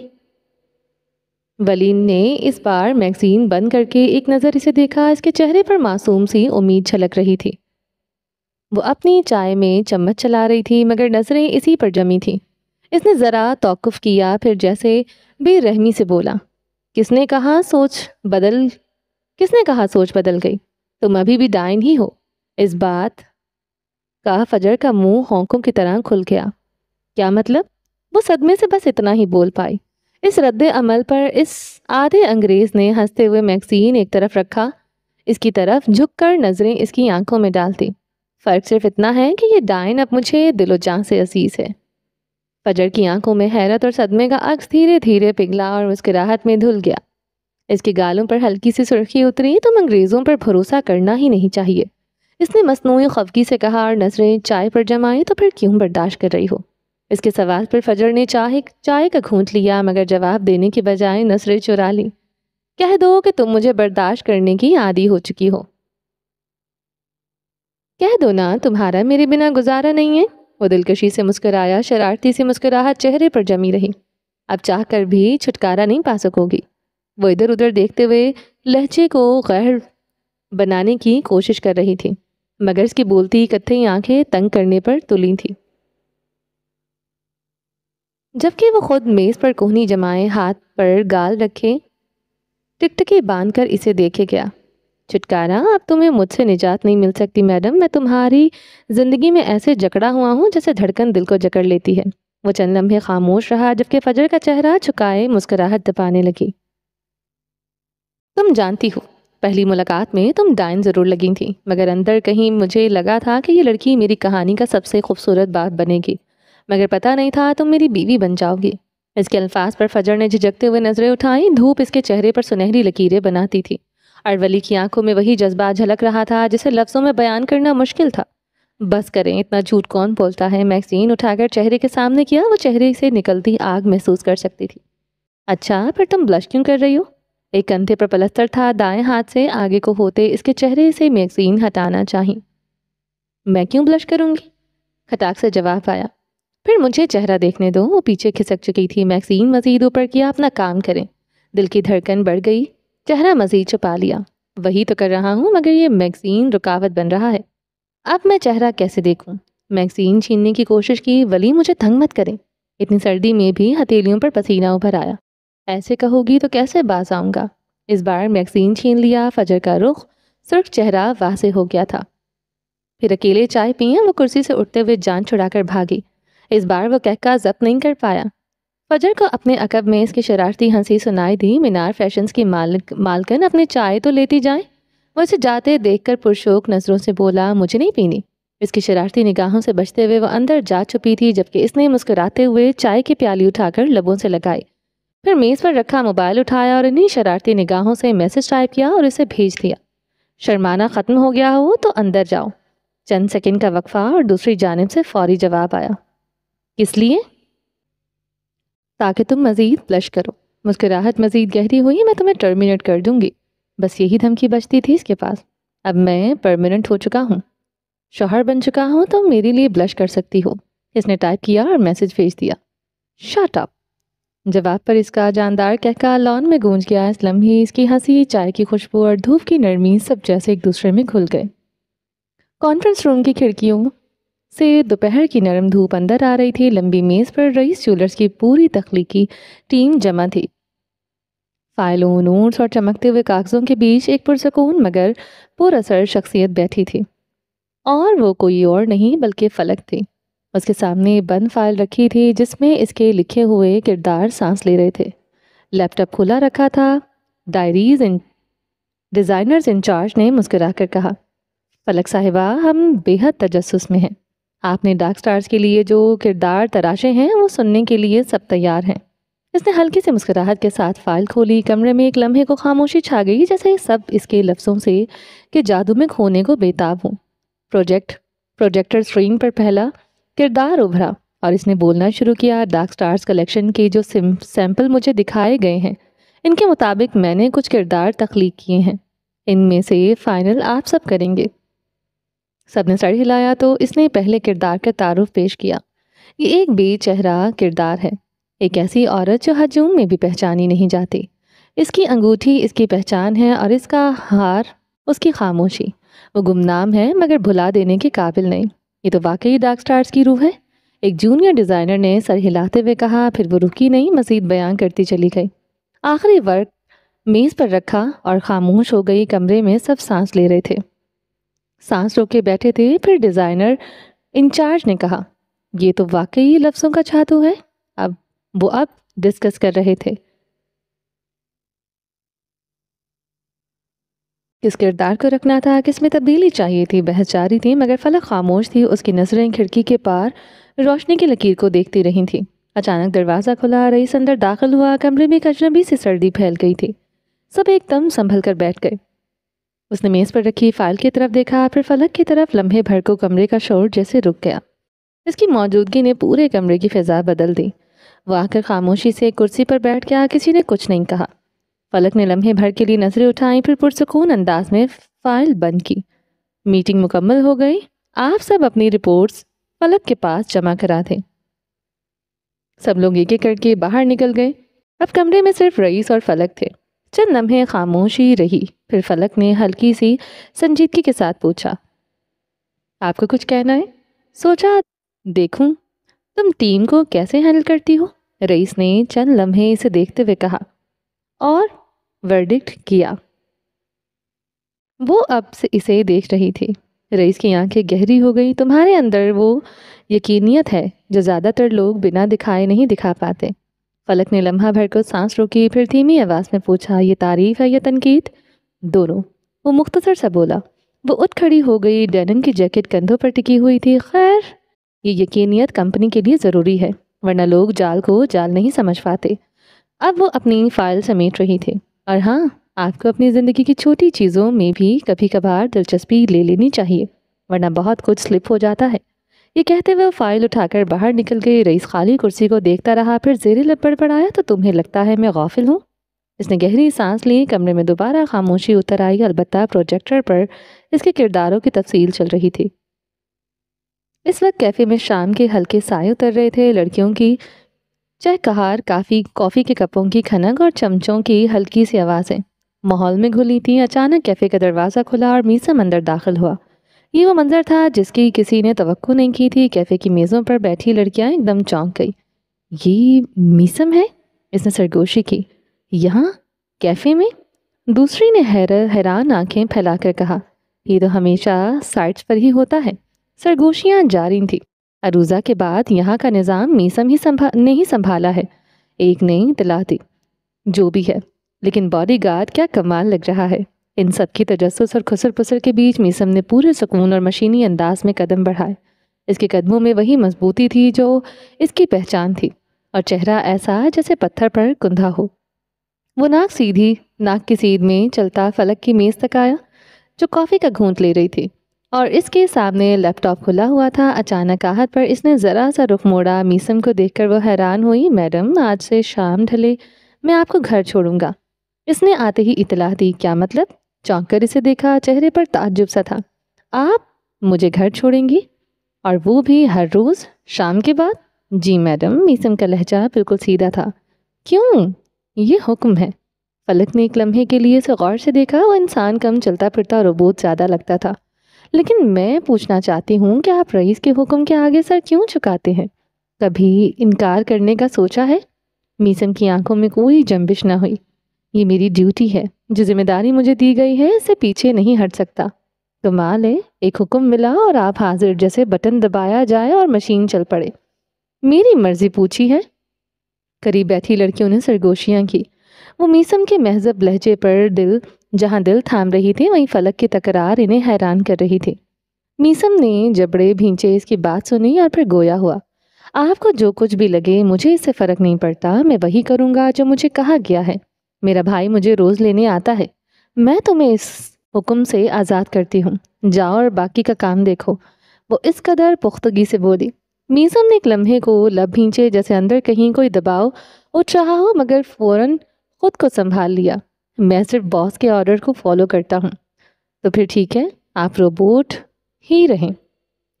ولی نے اس بار میگزین بند کر کے ایک نظر اسے دیکھا۔ اس کے چہرے پر معصوم سی امید چھلک رہی تھی۔ وہ اپنی چائے میں چمچ چلا رہی تھی، مگر نظریں اسی پر جمی تھیں۔ اس نے ذرا توقف کیا، پھر جیسے بے رحمی سے بولا، کس نے کہا سوچ بدل گئی؟ تم ابھی بھی ڈائن ہی ہو۔ اس بات کا فجر کا منہ ہونکوں کی طرح کھل گیا۔ کیا مطلب؟ وہ صدمے سے بس اتنا ہی بول پائی۔ اس رد عمل پر اس آدھے انگریز نے ہنستے ہوئے میگزین ایک طرف رکھا، اس کی طرف جھک کر نظریں اس کی آنکھوں میں ڈالتی۔ فرق صرف اتنا ہے کہ یہ ڈائن اب مجھے دل و جان سے عزیز ہے۔ فجر کی آنکھوں میں حیرت اور صدمے کا عکس دھیرے دھیرے پگھلا اور مسکراہٹ میں دھل گیا۔ اس کے گالوں پر ہلکی سی سرخی اتری۔ تم انگریزوں پر بھروسہ کرنا ہی نہیں چاہیے، اس نے مصنوعی خفگی سے کہا اور نظریں چائے پر جمائیں۔ تو پھر کیوں برداشت کر رہی ہو؟ اس کے سوال پر فجر نے چائے کا گھونٹ لیا، مگر جواب دینے کی بجائے نظریں چرا لی۔ کہہ دو کہ تم مجھے برداشت کرنے کی عادی ہو چکی ہو۔ کہہ دو نا، تمہارا میرے بنا گزارا نہیں ہے۔ وہ دلکشی سے مسکرایا، شرارتی سی مسکراہٹ چہرے پر جمی رہی۔ اب چاہ کر بھی چھٹکارا نہیں پا سکو گی۔ وہ ادھر ادھر دیکھتے ہوئے لہجے کو غیر بنانے کی کوشش کر رہی تھی، مگر اس کی بولتی کتھئی آنکھیں تنگ کرنے پر تلی تھی۔ جبکہ وہ خود میز پر کوہنی جمائے ہاتھ پر گال رکھے ٹکٹکی باندھ کر اسے دیکھے گیا۔ چھٹکارا؟ اب تمہیں مجھ سے نجات نہیں مل سکتی میڈم، میں تمہاری زندگی میں ایسے جکڑا ہوا ہوں جیسے دھڑکن دل کو جکڑ لیتی ہے۔ وہ چند لمحے خاموش رہا، جبکہ فجر کا چہرہ جھکائے مسکراہٹ دبانے لگی۔ تم جانتی ہو، پہلی ملاقات میں تم ڈائن ضرور لگی تھی، مگر اندر کہیں مجھے لگا تھا کہ یہ لڑکی میری کہانی کا سب سے خوبصورت بات بنے گی، مگر پتہ نہیں تھا تم میری بیوی بن جاؤ گی۔ اس کے الفاظ پر فجر نے جھجکتے ہوئے نظریں اٹھائیں۔ دھوپ اس کے چہرے پر سنہری لکیریں بناتی تھی، اور ولی کی آنکھوں میں وہی جذبات جھلک رہا تھا جسے لفظوں میں بیان کرنا مشکل تھا۔ بس کریں، اتنا جھوٹ کون بولتا ہے؟ میگزین اٹھا کر چہرے کے سامنے کیا۔ وہ چہرے سے نکلتی آگ محسوس کر سکتی تھی۔ اچھا، پھر تم بلش کیوں کر رہی ہو؟ ایک کندھے پر پلستر تھا، دائیں ہاتھ سے آگے کو ہوتے اس کے چہرے سے میگزین ہٹانا چاہی۔ میں کیوں بلش کروں گی؟ کھٹاک سے جواب آیا۔ پھر مجھے چہرہ دیکھنے دو۔ وہ پیچھے کھسک چکی تھی۔ میگزین مزید اوپر کیا۔ اپنا کام کریں۔ دل کی دھڑکن بڑھ گئی، چہرہ مزید چھپا لیا۔ وہی تو کر رہا ہوں، مگر یہ میگزین رکاوٹ بن رہا ہے۔ اب میں چہرہ کیسے دیکھوں؟ میگزین چھیننے کی کوشش کی۔ ولی مجھے تنگ مت کریں۔ اتنی سردی میں بھی ہتھیلیوں پر پسینہ ابھر آیا۔ ایسے کہو گی تو کیسے باز آؤں گا؟ اس بار میگزین چھین لیا۔ فجر کا رخ سرخ چہرہ واضح ہو گیا تھا۔ پھر اکیلے چائے پئیں۔ وہ کرسی سے اٹھتے ہوئے جان چھڑا کر بھاگی۔ اس بار وہ کہکا ضبط نہیں کر پایا۔ فجر کو اپنے عقب میں اس کی شرارتی ہنسی سنائی دی۔ مینار فیشنز کی مالکن اپنے چائے تو لیتی جائیں۔ وہ اسے جاتے دیکھ کر پرشوق نظروں سے بولا، مجھے نہیں پینی۔ اس کی شرارتی نگاہوں سے بچتے ہوئے وہ اندر جا چھپی تھی، جبکہ اس نے مسکراتے ہوئے چائے کی پیالی اٹھا کر لبوں سے لگائی۔ پھر میز پر رکھا موبائل اٹھایا اور انہی شرارتی نگاہوں سے میسج ٹائپ کیا اور اسے بھیج دیا۔ شرمانا ختم ہو گیا ہو تو اندر جاؤ۔ چند سیکنڈ کا وقفہ اور دوسری جانب سے فوری جواب آیا۔ کس لیے؟ تاکہ تم مزید بلش کرو۔ مسکراہٹ مزید گہری ہوئی۔ میں تمہیں ٹرمینیٹ کر دوں گی۔ بس یہی دھمکی بچتی تھی اس کے پاس۔ اب میں پرماننٹ ہو چکا ہوں، شوہر بن چکا ہوں، تو میرے لیے بلش کر سکتی ہو۔ اس نے ٹائپ کیا اور میسج بھیج دیا۔ Shut up. جواب پر اس کا جاندار کہکا لان میں گونج گیا۔ اس لمحے اس کی ہنسی، چائے کی خوشبو اور دھوپ کی نرمی سب جیسے ایک دوسرے میں گھل گئے۔ کانفرنس روم کی کھڑکیوں سے دوپہر کی نرم دھوپ اندر آ رہی تھی۔ لمبی میز پر رئیس جیولرز کی پوری تخلیقی ٹیم جمع تھی۔ فائلوں، نوٹس اور چمکتے ہوئے کاغذوں کے بیچ ایک پرسکون مگر پر اثر شخصیت بیٹھی تھی، اور وہ کوئی اور نہیں بلکہ فلک تھی۔ اس کے سامنے بند فائل رکھی تھی جس میں اس کے لکھے ہوئے کردار سانس لے رہے تھے۔ لیپ ٹاپ کھلا رکھا تھا۔ ڈائریز ڈیزائنرز انچارج نے مسکرا کر کہا، فلک صاحبہ، ہم بے حد تجسس میں ہیں۔ آپ نے ڈارک سٹارز کے لیے جو کردار تراشے ہیں وہ سننے کے لیے سب تیار ہیں۔ اس نے ہلکی سی مسکراہٹ کے ساتھ فائل کھولی۔ کمرے میں ایک لمحے کو خاموشی چھا گئی، جیسے سب اس کے لفظوں سے کہ جادو میں کھونے کو بےتاب ہوں۔ پروجیکٹر اسکرین پر پہلا کردار ابھرا اور اس نے بولنا شروع کیا، ڈارک سٹارز کلیکشن کے جو سیمپل مجھے دکھائے گئے ہیں، ان کے مطابق میں نے کچھ کردار تخلیق کیے ہیں۔ ان میں سے فائنل آپ سب کریں گے۔ سب نے سر ہلایا تو اس نے پہلے کردار کا تعارف پیش کیا۔ یہ ایک بے چہرہ کردار ہے، ایک ایسی عورت جو ہجوم میں بھی پہچانی نہیں جاتی۔ اس کی انگوٹھی اس کی پہچان ہے اور اس کا ہار اس کی خاموشی۔ وہ گمنام ہے مگر بھلا دینے کے قابل نہیں۔ یہ تو واقعی ڈارک سٹارز کی روح ہے، ایک جونیئر ڈیزائنر نے سر ہلاتے ہوئے کہا۔ پھر وہ رکی نہیں، مزید بیان کرتی چلی گئی۔ آخری ورق میز پر رکھا اور خاموش ہو گئی۔ کمرے میں سب سانس لے رہے تھے، سانس روکے بیٹھے تھے۔ پھر ڈیزائنر انچارج نے کہا، یہ تو واقعی لفظوں کا جادو ہے۔ وہ اب ڈسکس کر رہے تھے کس کردار کو رکھنا تھا، کس میں تبدیلی چاہیے تھی، بحث جاری تھی، مگر فلک خاموش تھی۔ اس کی نظریں کھڑکی کے پار روشنی کی لکیر کو دیکھتی رہی تھی۔ اچانک دروازہ کھلا، رئیس اندر داخل ہوا۔ کمرے میں ایک اجنبی سی سردی پھیل گئی تھی۔ سب ایک دم سنبھل کر بیٹھ گئے۔ اس نے میز پر رکھی فائل کی طرف دیکھا، پھر فلک کی طرف۔ لمحے بھر کو کمرے کا شور جیسے رک گیا۔ اس کی موجودگی نے پورے کمرے کی فضا بدل دی۔ وہ آ کر خاموشی سے ایک کرسی پر بیٹھ گیا۔ کسی نے کچھ نہیں کہا۔ فلک نے لمحے بھر کے لیے نظریں اٹھائیں، پھر پرسکون انداز میں فائل بند کی۔ میٹنگ مکمل ہو گئی۔ آپ سب اپنی رپورٹس فلک کے پاس جمع کرا دیں۔ سب لوگ ایک ایک کر کے باہر نکل گئے۔ اب کمرے میں صرف رئیس اور فلک تھے۔ چند لمحے خاموشی رہی، پھر فلک نے ہلکی سی سنجیدگی کے ساتھ پوچھا، آپ کو کچھ کہنا ہے؟ سوچا دیکھوں تم ٹیم کو کیسے ہینڈل کرتی ہو۔ رئیس نے چند لمحے اسے دیکھتے ہوئے کہا اور ورڈکٹ کیا۔ وہ اب سے اسے دیکھ رہی تھی۔ رئیس کی آنکھیں گہری ہو گئی۔ تمہارے اندر وہ یقینیت ہے جو زیادہ تر لوگ بنا دکھائے نہیں دکھا پاتے۔ فلک نے لمحہ بھر کو سانس روکی، پھر دھیمی آواز میں پوچھا، یہ تعریف ہے یا تنقید؟ دونوں۔ وہ مختصر سا بولا۔ وہ اٹھ کھڑی ہو گئی۔ ڈینم کی جیکٹ کندھوں پر ٹکی ہوئی تھی۔ خیر، یہ یقینیت کمپنی کے لیے ضروری ہے، ورنہ لوگ جال کو جال نہیں سمجھ پاتے۔ اب وہ اپنی فائل سمیٹ رہی تھی۔ اور ہاں، آپ کو اپنی زندگی کی چھوٹی چیزوں میں بھی کبھی کبھار دلچسپی لے لینی چاہیے، ورنہ بہت کچھ سلپ ہو جاتا ہے۔ یہ کہتے ہوئے وہ فائل اٹھا کر باہر نکل گئی۔ رئیس خالی کرسی کو دیکھتا رہا، پھر زیر لب بڑبڑایا، تو تمہیں لگتا ہے میں غافل ہوں؟ اس نے گہری سانس لی۔ کمرے میں دوبارہ خاموشی اتر آئی، البتہ پروجیکٹر پر اس کے کرداروں کی تفصیل چل رہی تھی۔ اس وقت کیفے میں شام کے ہلکے سائے اتر رہے تھے۔ لڑکیوں کی چہکہار، کافی کے کپوں کی کھنک اور چمچوں کی ہلکی سی آوازیں ماحول میں گھلی تھیں۔ اچانک کیفے کا دروازہ کھلا اور میسم اندر داخل ہوا۔ یہ وہ منظر تھا جس کی کسی نے توقع نہیں کی تھی۔ کیفے کی میزوں پر بیٹھی لڑکیاں ایک دم چونک گئی۔ یہ میسم ہے؟ اس نے سرگوشی کی۔ یہاں کیفے میں؟ دوسری نے حیران آنکھیں پھیلا کر کہا، یہ تو ہمیشہ سائٹس پر ہی ہوتا ہے۔ سرگوشیاں جاری تھیں۔ عروضہ کے بعد یہاں کا نظام میسم ہی سنبھالا ہے، ایک نے اطلاع دی۔ جو بھی ہے، لیکن باڈی گارڈ کیا کمال لگ رہا ہے۔ ان سب کی تجسس اور خسر پسر کے بیچ میسم نے پورے سکون اور مشینی انداز میں قدم بڑھائے۔ اس کے قدموں میں وہی مضبوطی تھی جو اس کی پہچان تھی، اور چہرہ ایسا جیسے پتھر پر کندھا ہو۔ وہ ناک کی سیدھ میں چلتا فلک کی میز تک آیا، جو کافی کا گھونٹ لے رہی تھی، اور اس کے سامنے لیپ ٹاپ کھلا ہوا تھا۔ اچانک آہٹ پر اس نے ذرا سا رخ موڑا۔ میسم کو دیکھ کر وہ حیران ہوئی۔ میڈم، آج سے شام ڈھلے میں آپ کو گھر چھوڑوں گا، اس نے آتے ہی اطلاع دی۔ کیا مطلب؟ چونک کر اسے دیکھا، چہرے پر تعجب سا تھا۔ آپ مجھے گھر چھوڑیں گی؟ اور وہ بھی ہر روز شام کے بعد؟ جی میڈم، میسم کا لہجہ بالکل سیدھا تھا۔ کیوں؟ یہ حکم ہے۔ فلک نے ایک لمحے کے لیے اسے غور سے دیکھا۔ وہ انسان کم چلتا پھرتا روبوٹ زیادہ لگتا تھا۔ لیکن میں پوچھنا چاہتی ہوں کہ آپ رئیس کے حکم کے آگے سر کیوں جھکاتے ہیں؟ کبھی انکار کرنے کا سوچا ہے؟ میسم کی آنکھوں میں کوئی جنبش نہ ہوئی۔ یہ میری ڈیوٹی ہے، جو ذمہ داری مجھے دی گئی ہے، اس سے پیچھے نہیں ہٹ سکتا۔ کمال ہے، ایک حکم ملا اور آپ حاضر، جیسے بٹن دبایا جائے اور مشین چل پڑے۔ میری مرضی پوچھی ہے؟ قریب بیٹھی لڑکیوں نے سرگوشیاں کی۔ وہ میسم کے مہذب لہجے پر جہاں دل تھام رہی تھی، وہیں فلک کی تکرار انہیں حیران کر رہی تھی۔ میسم نے جبڑے بھینچے اس کی بات سنی اور پھر گویا ہوا۔ آپ کو جو کچھ بھی لگے، مجھے اس سے فرق نہیں پڑتا۔ میں وہی کروں گا جو مجھے کہا گیا ہے۔ میرا بھائی مجھے روز لینے آتا ہے۔ میں تمہیں اس حکم سے آزاد کرتی ہوں۔ جاؤ اور باقی کا کام دیکھو۔ وہ اس قدر پختگی سے بولی۔ میسم نے ایک لمحے کو لب بھینچے، جیسے اندر کہیں کوئی دباؤ اٹھ رہا ہو، مگر فوراً خود کو سنبھال لیا۔ میں صرف باس کے آرڈر کو فالو کرتا ہوں۔ تو پھر ٹھیک ہے، آپ روبوٹ ہی رہیں،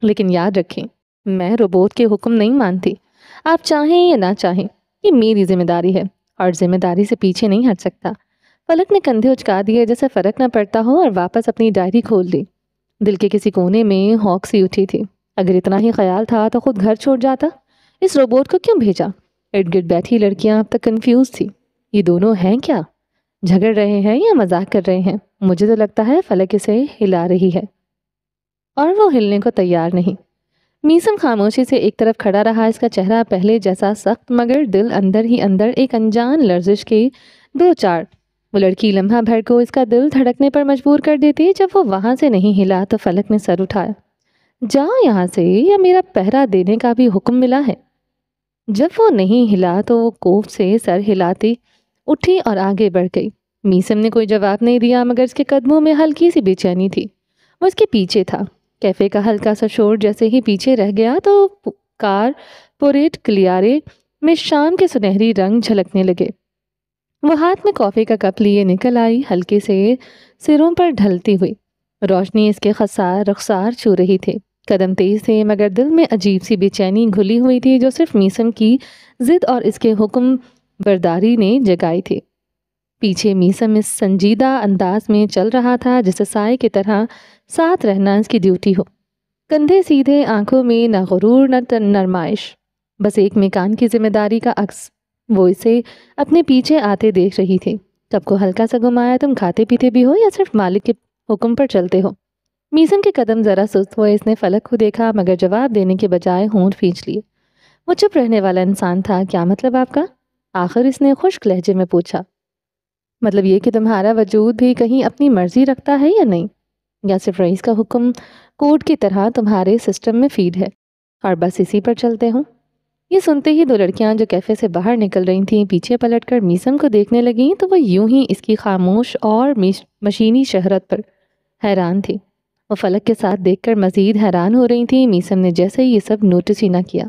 لیکن یاد رکھیں، میں روبوٹ کے حکم نہیں مانتی۔ آپ چاہیں یا نہ چاہیں، یہ میری ذمہ داری ہے، اور ذمہ داری سے پیچھے نہیں ہٹ سکتا۔ فلک نے کندھے اچکا دیے جیسے فرق نہ پڑتا ہو، اور واپس اپنی ڈائری کھول لی۔ دل کے کسی کونے میں ہونک سی اٹھی تھی۔ اگر اتنا ہی خیال تھا تو خود گھر چھوڑ جاتا۔ اس روبوٹ کو کیوں بھیجا؟ ارد گرد بیٹھی لڑکیاں اب تک کنفیوز تھی۔ یہ دونوں ہیں کیا؟ جھگڑ رہے ہیں یا مذاق کر رہے ہیں؟ مجھے تو لگتا ہے فلک اسے ہلا رہی ہے، اور وہ ہلنے کو تیار نہیں۔ میسم خاموشی سے ایک طرف کھڑا رہا۔ اس کا چہرہ پہلے جیسا سخت، مگر دل اندر ہی اندر ایک انجان لرزش کے دو چار وہ لڑکی لمحہ بھر کو اس کا دل دھڑکنے پر مجبور کر دیتی۔ جب وہ وہاں سے نہیں ہلا تو فلک نے سر اٹھایا۔ جاؤ یہاں سے، یا میرا پہرا دینے کا بھی حکم ملا ہے؟ جب وہ نہیں ہلا تو وہ کوف سے سر ہلاتی اٹھی اور آگے بڑھ گئی۔ میسم نے کوئی جواب نہیں دیا، مگر اس کے قدموں میں ہلکی سی بے چینی تھی۔ وہ اس کے پیچھے تھا۔ کیفے کا ہلکا سا شور جیسے ہی پیچھے رہ گیا تو کار پوریٹ کلیارے میں شام کے سنہری رنگ جھلکنے لگے۔ وہ ہاتھ میں کافی کا کپ لیے نکل آئی، ہلکے سے سروں پر ڈھلتی ہوئی۔ روشنی اس کے رخسار چھو رہی تھی۔ قدم تیز تھے، مگر دل میں عجیب سی بے چینی گھلی ہوئی تھی جو صرف میسم کی ضد اور اس کے حکم برداری نے جگائی تھی۔ پیچھے میسم اس سنجیدہ انداز میں چل رہا تھا جیسے سائے کی طرح ساتھ رہنا اس کی ڈیوٹی ہو۔ کندھے سیدھے، آنکھوں میں نہ غرور نہ نرمائش، بس ایک میکان کی ذمہ داری کا عکس۔ وہ اسے اپنے پیچھے آتے دیکھ رہی تھی۔ سب کو ہلکا سا گھمایا، تم کھاتے پیتے بھی ہو یا صرف مالک کے حکم پر چلتے ہو؟ میسم کے قدم ذرا سست ہوئے۔ اس نے فلک کو دیکھا، مگر جواب دینے کے بجائے ہونٹ کھینچ لیے۔ وہ چپ رہنے والا انسان تھا۔ کیا مطلب آپ کا؟ آخر اس نے خشک لہجے میں پوچھا۔ مطلب یہ کہ تمہارا وجود بھی کہیں اپنی مرضی رکھتا ہے یا نہیں، یا صرف رئیس کا حکم کوڈ کی طرح تمہارے سسٹم میں فیڈ ہے اور بس اسی پر چلتے ہوں؟ یہ سنتے ہی دو لڑکیاں جو کیفے سے باہر نکل رہی تھیں پیچھے پلٹ کر میسم کو دیکھنے لگیں تو وہ یوں ہی اس کی خاموش اور مشینی شہرت پر حیران تھی۔ وہ فلک کے ساتھ دیکھ کر مزید حیران ہو رہی تھیں۔ میسم نے جیسے یہ سب نوٹس ہی نہ کیا،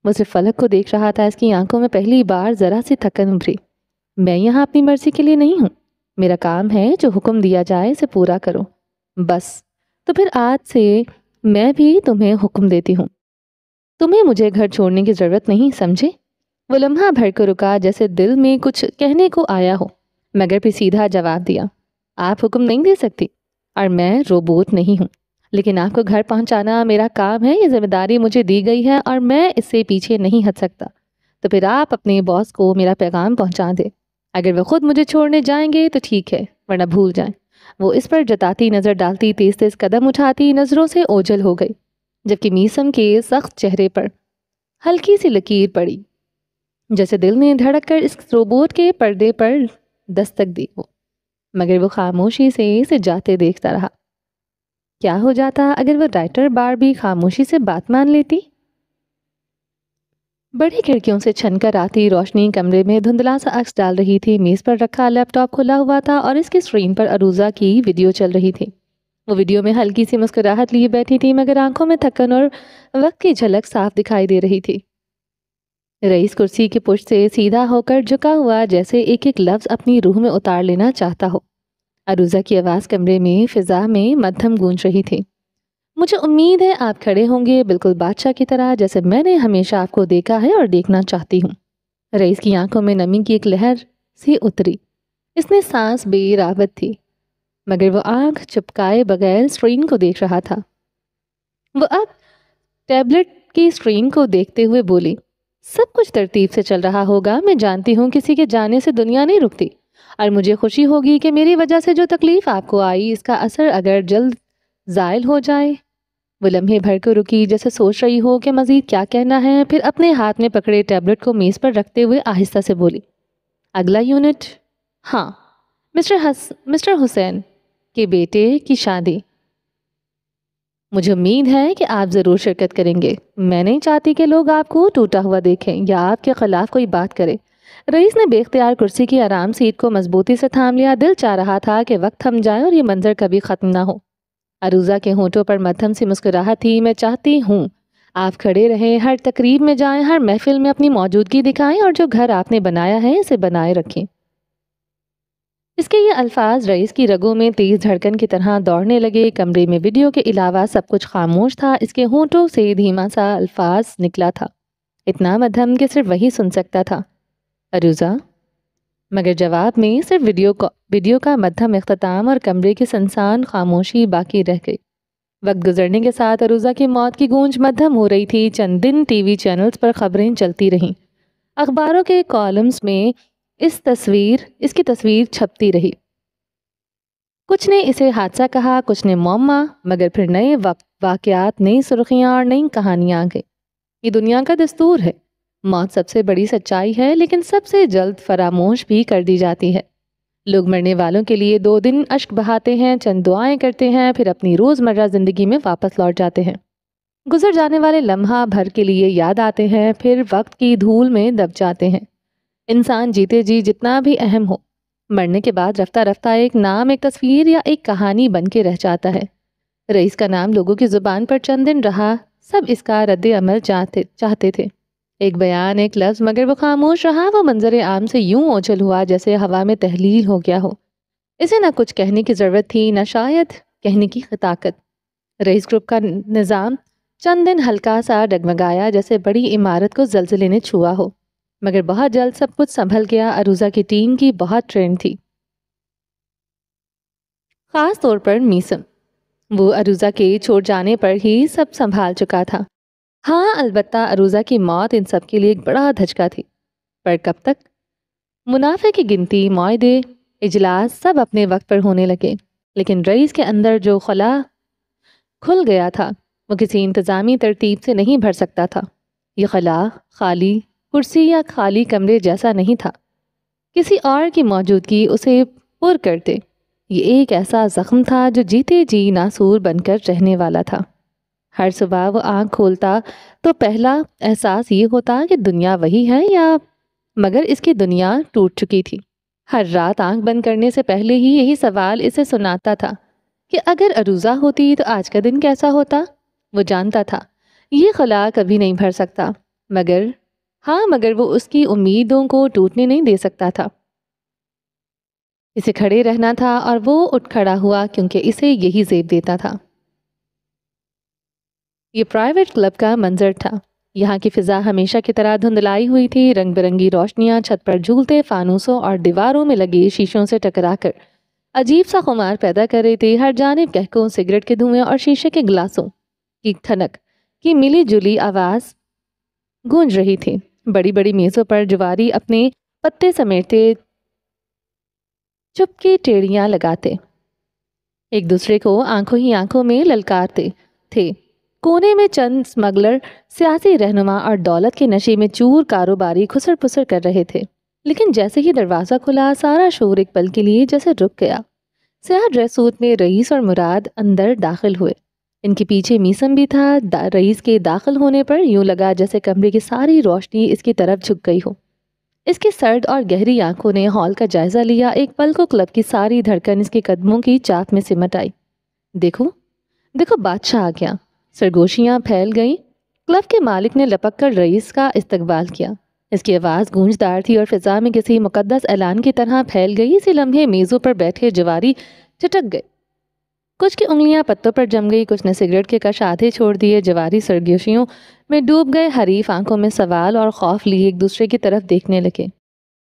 وہ صرف فلک کو دیکھ رہا تھا۔ اس کی آنکھوں میں پہلی بار ذرا سی تھکن ابھری۔ میں یہاں اپنی مرضی کے لیے نہیں ہوں، میرا کام ہے جو حکم دیا جائے اسے پورا کرو، بس۔ تو پھر آج سے میں بھی تمہیں حکم دیتی ہوں، تمہیں مجھے گھر چھوڑنے کی ضرورت نہیں، سمجھے؟ وہ لمحہ بھر کو رکا جیسے دل میں کچھ کہنے کو آیا ہو، مگر پھر سیدھا جواب دیا۔ آپ حکم نہیں دے سکتی، اور میں روبوٹ نہیں ہوں، لیکن آپ کو گھر پہنچانا میرا کام ہے، یہ ذمہ داری مجھے دی گئی ہے اور میں اس سے پیچھے نہیں ہٹ سکتا۔ تو پھر آپ اپنے باس کو میرا پیغام پہنچا دیں۔ اگر وہ خود مجھے چھوڑنے جائیں گے تو ٹھیک ہے، ورنہ بھول جائیں۔ وہ اس پر جتاتی نظر ڈالتی تیز تیز قدم اٹھاتی نظروں سے اوجھل ہو گئی، جبکہ میسم کے سخت چہرے پر ہلکی سی لکیر پڑی جیسے دل نے دھڑک کر اس روبوٹ کے پردے پر دستک دی ہو، مگر وہ خاموشی سے اسے جاتے دیکھتا رہا۔ کیا ہو جاتا اگر وہ رائٹر بار بھی خاموشی سے بات مان لیتی؟ بڑی کھڑکیوں سے چھن کر آتی روشنی کمرے میں دھندلا سا عکس ڈال رہی تھی۔ میز پر رکھا لیپ ٹاپ کھلا ہوا تھا اور اس کی اسکرین پر عروضہ کی ویڈیو چل رہی تھی۔ وہ ویڈیو میں ہلکی سی مسکراہٹ لیے بیٹھی تھی، مگر آنکھوں میں تھکن اور وقت کی جھلک صاف دکھائی دے رہی تھی۔ رئیس کرسی کے پشت سے سیدھا ہو کر جھکا ہوا جیسے ایک ایک لفظ اپنی روح میں اتار لینا چاہتا ہو۔ عروضہ کی آواز کمرے میں فضا میں مدھم گونج رہی تھی۔ مجھے امید ہے آپ کھڑے ہوں گے بالکل بادشاہ کی طرح، جیسے میں نے ہمیشہ آپ کو دیکھا ہے اور دیکھنا چاہتی ہوں۔ رئیس کی آنکھوں میں نمی کی ایک لہر سی اتری۔ اس نے سانس بے رغبت تھی، مگر وہ آنکھ چپکائے بغیر اسکرین کو دیکھ رہا تھا۔ وہ اب ٹیبلٹ کی اسکرین کو دیکھتے ہوئے بولی، سب کچھ ترتیب سے چل رہا ہوگا، میں جانتی ہوں کسی کے جانے سے دنیا نہیں رکتی، اور مجھے خوشی ہوگی کہ میری وجہ سے جو تکلیف آپ کو آئی اس کا اثر اگر جلد زائل ہو جائے۔ وہ لمحے بھر کو رکی جیسے سوچ رہی ہو کہ مزید کیا کہنا ہے، پھر اپنے ہاتھ میں پکڑے ٹیبلٹ کو میز پر رکھتے ہوئے آہستہ سے بولی، اگلا یونٹ؟ ہاں، مسٹر حسین کے بیٹے کی شادی۔ مجھے امید ہے کہ آپ ضرور شرکت کریں گے۔ میں نہیں چاہتی کہ لوگ آپ کو ٹوٹا ہوا دیکھیں یا آپ کے خلاف کوئی بات کرے۔ رئیس نے بے اختیار کرسی کی آرام سیٹ کو مضبوطی سے تھام لیا۔ دل چاہ رہا تھا کہ وقت تھم جائے اور یہ منظر کبھی ختم نہ ہو۔ عروضہ کے ہونٹوں پر مدھم سی مسکراہٹ تھی۔ میں چاہتی ہوں آپ کھڑے رہیں، ہر تقریب میں جائیں، ہر محفل میں اپنی موجودگی دکھائیں اور جو گھر آپ نے بنایا ہے اسے بنائے رکھیں۔ اس کے یہ الفاظ رئیس کی رگوں میں تیز دھڑکن کی طرح دوڑنے لگے۔ کمرے میں ویڈیو کے علاوہ سب کچھ خاموش تھا۔ اس کے ہونٹوں سے دھیما سا الفاظ نکلا تھا، اتنا مدھم کہ صرف وہی سن سکتا تھا، عروضہ۔ مگر جواب میں صرف ویڈیو کا مدھم اختتام اور کمرے کی سنسان خاموشی باقی رہ گئی۔ وقت گزرنے کے ساتھ عروضہ کی موت کی گونج مدھم ہو رہی تھی۔ چند دن ٹی وی چینلز پر خبریں چلتی رہیں، اخباروں کے کالمز میں اس کی تصویر چھپتی رہی۔ کچھ نے اسے حادثہ کہا، کچھ نے معمہ، مگر پھر نئے واقعات، نئی سرخیاں اور نئی کہانیاں آ گئی۔ یہ دنیا کا دستور ہے، موت سب سے بڑی سچائی ہے لیکن سب سے جلد فراموش بھی کر دی جاتی ہے۔ لوگ مرنے والوں کے لیے 2 دن اشک بہاتے ہیں، چند دعائیں کرتے ہیں، پھر اپنی روزمرہ زندگی میں واپس لوٹ جاتے ہیں۔ گزر جانے والے لمحہ بھر کے لیے یاد آتے ہیں، پھر وقت کی دھول میں دب جاتے ہیں۔ انسان جیتے جی جتنا بھی اہم ہو، مرنے کے بعد رفتہ رفتہ ایک نام، ایک تصویر یا ایک کہانی بن کے رہ جاتا ہے۔ رئیس کا نام لوگوں کی زبان پر چند دن رہا، سب اس کا رد عمل چاہتے تھے، ایک بیان، ایک لفظ، مگر وہ خاموش رہا۔ وہ منظر عام سے یوں اوجھل ہوا جیسے ہوا میں تحلیل ہو گیا ہو۔ اسے نہ کچھ کہنے کی ضرورت تھی، نہ شاید کہنے کی طاقت۔ رئیس گروپ کا نظام چند دن ہلکا سا ڈگمگایا جیسے بڑی عمارت کو زلزلے نے چھوا ہو، مگر بہت جلد سب کچھ سنبھل گیا۔ عروضہ کی ٹیم کی بہت ٹرینڈ تھی، خاص طور پر میسم۔ وہ عروضہ کے چھوڑ جانے پر ہی سب سنبھال چکا تھا۔ ہاں البتہ عروضہ کی موت ان سب کے لیے ایک بڑا دھچکا تھی، پر کب تک؟ منافع کی گنتی، معاہدے، اجلاس سب اپنے وقت پر ہونے لگے، لیکن رئیس کے اندر جو خلا کھل گیا تھا وہ کسی انتظامی ترتیب سے نہیں بھر سکتا تھا۔ یہ خلا خالی کرسی یا خالی کمرے جیسا نہیں تھا، کسی اور کی موجودگی اسے پر کرتے۔ یہ ایک ایسا زخم تھا جو جیتے جی ناسور بن کر رہنے والا تھا۔ ہر صبح وہ آنکھ کھولتا تو پہلا احساس یہ ہوتا کہ دنیا وہی ہے یا مگر اس کی دنیا ٹوٹ چکی تھی۔ ہر رات آنکھ بند کرنے سے پہلے ہی یہی سوال اسے سناتا تھا کہ اگر عروضہ ہوتی تو آج کا دن کیسا ہوتا؟ وہ جانتا تھا یہ خلا کبھی نہیں بھر سکتا، مگر وہ اس کی امیدوں کو ٹوٹنے نہیں دے سکتا تھا۔ اسے کھڑے رہنا تھا اور وہ اٹھ کھڑا ہوا کیونکہ اسے یہی زیب دیتا تھا۔ یہ پرائیویٹ کلب کا منظر تھا۔ یہاں کی فضا ہمیشہ کی طرح دھندلائی ہوئی تھی۔ رنگ برنگی روشنیاں چھت پر جھولتے فانوسوں اور دیواروں میں لگے شیشوں سے ٹکرا کر عجیب سا خمار پیدا کر رہی تھی۔ ہر جانب کہکوں، سگریٹ کے دھوئیں اور شیشے کے گلاسوں کی ٹھنک کی ملی جلی آواز گونج رہی تھی۔ بڑی بڑی میزوں پر جواری اپنے پتے سمیٹتے، چپ کے ٹیڑیاں لگاتے، ایک دوسرے کو آنکھوں ہی آنکھوں میں للکارتے تھے۔ کونے میں چند اسمگلر سیاسی رہنما اور دولت کے نشے میں چور کاروباری خسر پسر کر رہے تھے، لیکن جیسے ہی دروازہ کھلا سارا شور ایک پل کے لیے جیسے رک گیا۔ سیاہ ڈریس سوٹ میں رئیس اور مراد اندر داخل ہوئے، ان کے پیچھے میسم بھی تھا۔ رئیس کے داخل ہونے پر یوں لگا جیسے کمرے کی ساری روشنی اس کی طرف جھک گئی ہو۔ اس کی سرد اور گہری آنکھوں نے ہال کا جائزہ لیا، ایک پل کو کلب کی ساری دھڑکن اس کے قدموں کی چاپ میں سمٹ آئی۔ دیکھو دیکھو بادشاہ آ گیا، سرگوشیاں پھیل گئیں۔ کلب کے مالک نے لپک کر رئیس کا استقبال کیا۔ اس کی آواز گونجدار تھی اور فضا میں کسی مقدس اعلان کی طرح پھیل گئی۔ اسی لمحے میزوں پر بیٹھے جواری چٹک گئے، کچھ کی انگلیاں پتوں پر جم گئی، کچھ نے سگریٹ کے کش آدھے چھوڑ دیے۔ جواری سرگوشیوں میں ڈوب گئے، حریف آنکھوں میں سوال اور خوف لیے ایک دوسرے کی طرف دیکھنے لگے۔